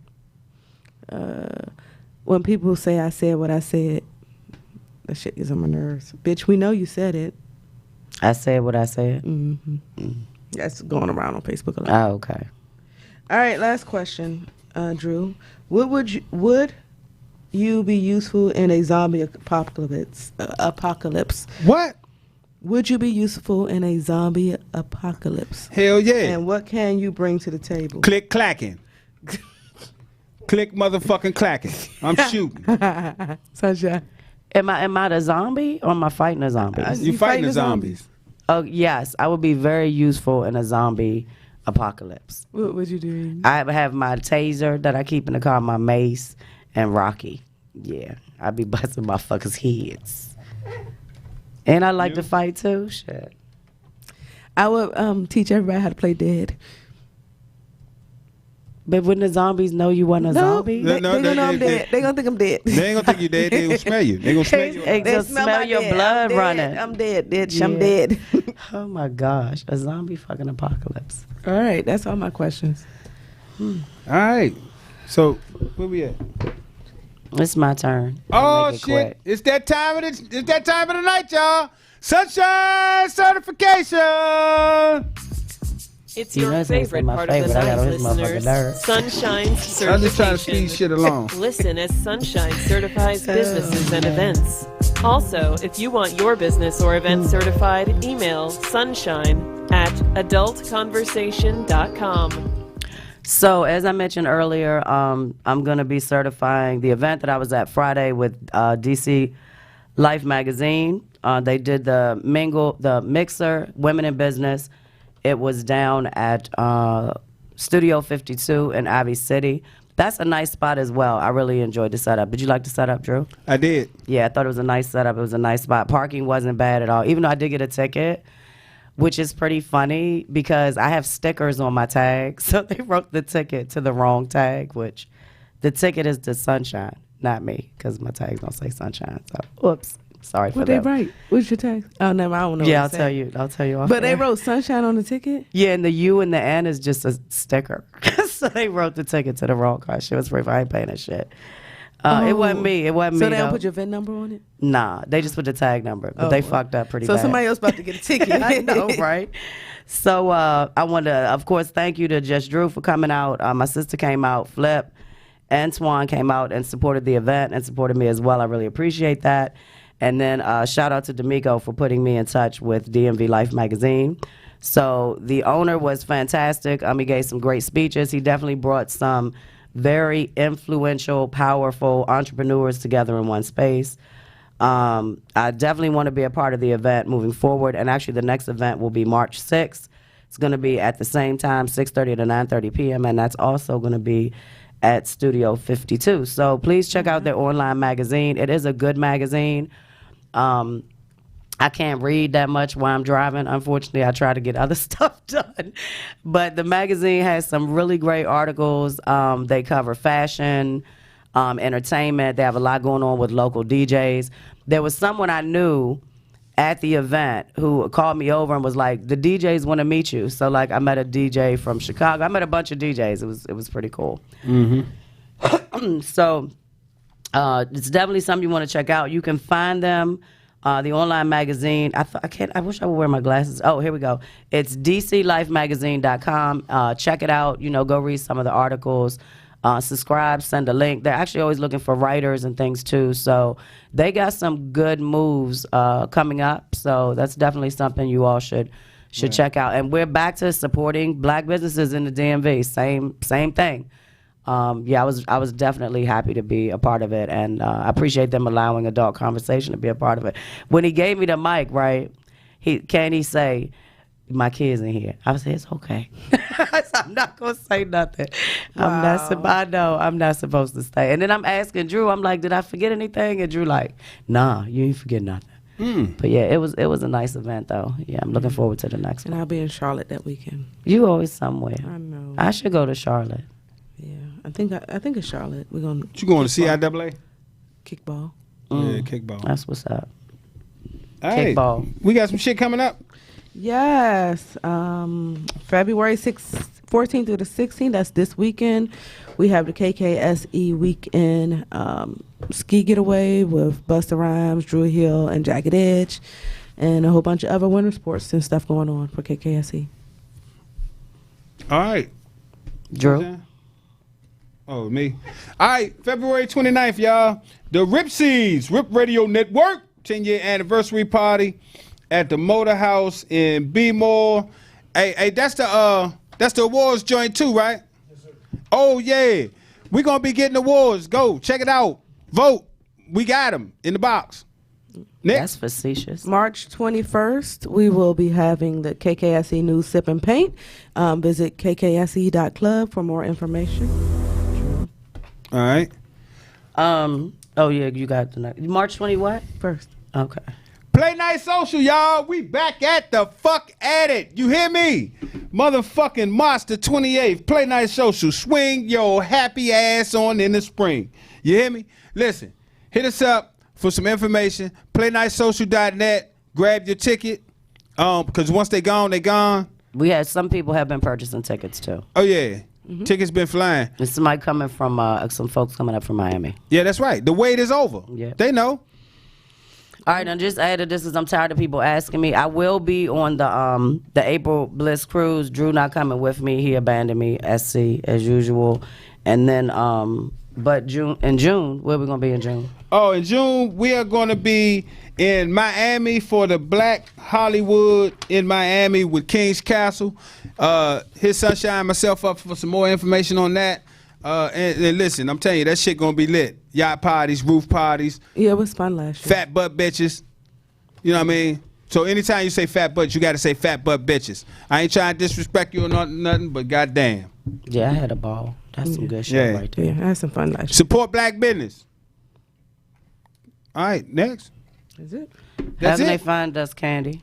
When people say I said what I said, that shit gets on my nerves. Bitch, we know you said it. I said what I said. That's going around on Facebook a lot. Oh, okay. All right, last question, Drew. Would you be useful in a zombie apocalypse? What? Would you be useful in a zombie apocalypse? Hell yeah. And what can you bring to the table? Click clacking. Click motherfucking clacking. I'm shooting. Sunshine. Am I the zombie or am I fighting the zombies? You fighting the zombies. Oh yes, I would be very useful in a zombie apocalypse. What would you do? I have my taser that I keep in the car, my mace, and Rocky. Yeah, I'd be busting motherfuckers' heads. And I like to fight too. Shit. I would teach everybody how to play dead. But wouldn't the zombies know you wasn't a zombie? They gonna know I'm dead. They gonna think I'm dead. They ain't gonna think you dead. They gonna smell you. They gonna smell you. They just smell smell my your dead. blood I'm dead. running. I'm dead, bitch. Yeah. I'm dead. Oh my gosh, a zombie fucking apocalypse. All right, that's all my questions. All right. So where we at? It's my turn. Oh Make it shit! quick. It's that time of the night, y'all. Sunshine certification. It's You know your it's not favorite my part favorite. of I the gotta night, hit this motherfucker listeners. there. Sunshine's certification. I'm just trying to speed shit along. Listen as Sunshine certifies businesses and events. Also, if you want your business or event certified, email sunshine@adultconversation.com. So, as I mentioned earlier, I'm going to be certifying the event that I was at Friday with DC Life Magazine. They did the Mixer, Women in Business. It was down at Studio 52 in Ivy City. That's a nice spot as well. I really enjoyed the setup. Did you like the setup, Drew? I did. Yeah, I thought it was a nice setup. It was a nice spot. Parking wasn't bad at all, even though I did get a ticket, which is pretty funny because I have stickers on my tag. So they wrote the ticket to the wrong tag, which the ticket is to Sunshine, not me, because my tags don't say Sunshine. So, whoops. Sorry for What that. they write? What's your tag? Oh, no, I don't know. Yeah, what I'll it said. tell you off But they air. wrote Sunshine on the ticket? Yeah, and the U and the N is just a sticker. So they wrote the ticket to the wrong car. Shit was free. I ain't paying that shit. It wasn't me. It wasn't me. So they don't though. put your VIN number on it? Nah, they just put the tag number, but they fucked up pretty So bad. somebody else about to get a ticket. I know, right? So I want to, of course, thank you to Just Drew for coming out. My sister came out, Flip, and Swan came out and supported the event and supported me as well. I really appreciate that. And then shout out to D'Amico for putting me in touch with DMV Life magazine. So the owner was fantastic. He gave some great speeches. He definitely brought some very influential, powerful entrepreneurs together in one space. I definitely want to be a part of the event moving forward. And actually, the next event will be March 6th. It's going to be at the same time, 6:30 to 9:30 p.m. And that's also going to be at Studio 52. So please check out their online magazine. It is a good magazine. I can't read that much while I'm driving. Unfortunately, I try to get other stuff done. But the magazine has some really great articles. They cover fashion, entertainment. They have a lot going on with local DJs. There was someone I knew at the event who called me over and was like, the DJs want to meet you. So like I met a DJ from Chicago. I met a bunch of DJs. It was pretty cool. So it's definitely something you want to check out. You can find them. The online magazine, I wish I would wear my glasses. Oh, here we go. It's dclifemagazine.com. Check it out. Go read some of the articles. Subscribe, send a link. They're actually always looking for writers and things too. So they got some good moves coming up. So that's definitely something you all should check out. And we're back to supporting black businesses in the DMV. Same thing. I was definitely happy to be a part of it, and I appreciate them allowing Adult Conversation to be a part of it. When he gave me the mic, right, he say, my kids in here. I was like, it's okay. I'm not going to say nothing. I know I'm not supposed to stay. And then I'm asking Drew, I'm like, did I forget anything? And Drew like, nah, you ain't forget nothing. But yeah, it was a nice event though. Yeah, I'm looking forward to the next one. And I'll be in Charlotte that weekend. You always somewhere. I know. I should go to Charlotte. Yeah, I think it's Charlotte. We're going. You going to CIAA? Kickball. Yeah, kickball. That's what's up. Hey, kickball. We got some shit coming up. Yes, February 14th through the 16th. That's this weekend. We have the KKSE weekend ski getaway with Busta Rhymes, Drew Hill, and Jagged Edge, and a whole bunch of other winter sports and stuff going on for KKSE. All right. Drew. Oh, me. All right, February 29th, y'all. The Rip Radio Network 10-year anniversary party at the Motor House in B-Mall. Hey, that's the awards joint too, right? Yes, sir. Oh yeah, we gonna be getting awards. Go check it out. Vote. We got them in the box. Next. That's facetious. March 21st, we will be having the KKSE News Sip and Paint. Visit kkse.club for more information. All right. Oh yeah, you got the March 20 what? First. Okay. Play Night Social, y'all. We back at the fuck at it. You hear me? Motherfucking March the 28th. Play Night Social. Swing your happy ass on in the spring. You hear me? Listen, hit us up for some information. PlayNightSocial.net. Grab your ticket. Because once they gone, they gone. We had some people have been purchasing tickets too. Oh yeah. Mm-hmm. Tickets been flying. And somebody coming from some folks coming up from Miami. Yeah, that's right. The wait is over. Yeah. They know. All right, and just added this because I'm tired of people asking me. I will be on the April Bliss cruise. Drew not coming with me. He abandoned me, SC, as usual. And then, but in June, where we going to be in June? Oh, in June, we are going to be in Miami for the Black Hollywood in Miami with King's Castle. His Sunshine, myself up for some more information on that. And listen, I'm telling you, that shit gonna be lit. Yacht parties, roof parties. Yeah, it was fun last year. Fat butt bitches. You know what I mean? So anytime you say fat butt, you gotta say fat butt bitches. I ain't trying to disrespect you or nothing, but goddamn. Yeah, I had a ball. That's some good shit right there. Yeah, I had some fun last year. Support black business. All right, next. Is it? That's Haven't it. they find us, Candy?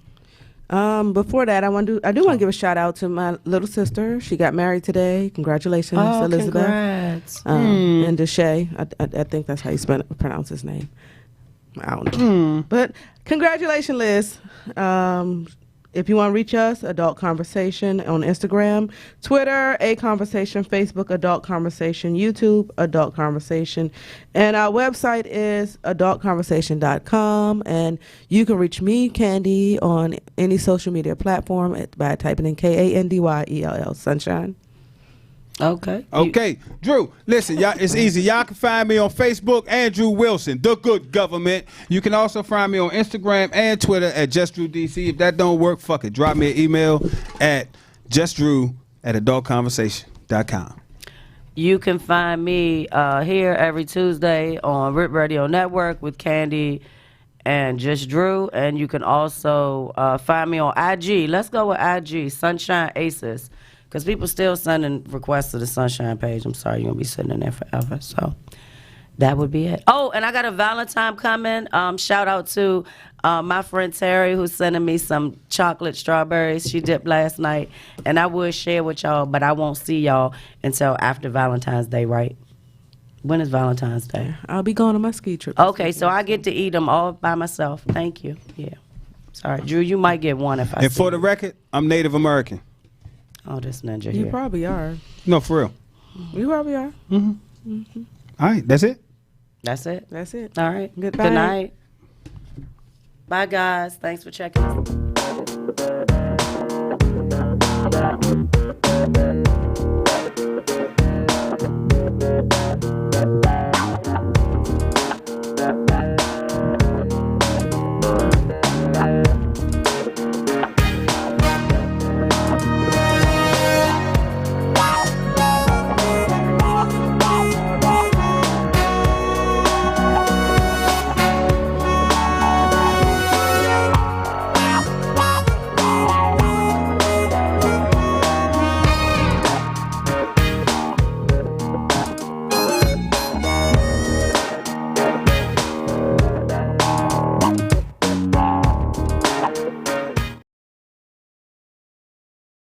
Before that, I do want to give a shout out to my little sister. She got married today. Congratulations, Elizabeth. Congrats. And Deshay. I think that's how you pronounce his name. I don't know. But congratulations, Liz. If you want to reach us, Adult Conversation on Instagram, Twitter, A Conversation, Facebook, Adult Conversation, YouTube, Adult Conversation. And our website is adultconversation.com. And you can reach me, Candy, on any social media platform by typing in KANDYELL, Sunshine. Okay. Okay, Drew, listen, y'all, it's easy. Y'all can find me on Facebook, Andrew Wilson, The Good Government. You can also find me on Instagram and Twitter at JustDrewDC. If that don't work, fuck it. Drop me an email at justdrew@adultconversation.com. You can find me here every Tuesday on Rip Radio Network with Candy and Just Drew. And you can also find me on IG. Let's go with IG, Sunshine Aces. Because people still sending requests to the Sunshine page. I'm sorry, you're going to be sitting in there forever. So that would be it. Oh, and I got a Valentine coming. Shout out to my friend Terry, who's sending me some chocolate strawberries she dipped last night. And I would share with y'all, but I won't see y'all until after Valentine's Day, right? When is Valentine's Day? I'll be going on my ski trip. Okay, so I get to eat them all by myself. Thank you. Yeah. Sorry, Drew, you might get one if I And see for the you. record, I'm Native American. Oh, this ninja You here. probably are. No, for real. You probably are. All right, that's it. That's it? That's it. All right. Goodbye. Good night. Bye, guys. Thanks for checking us.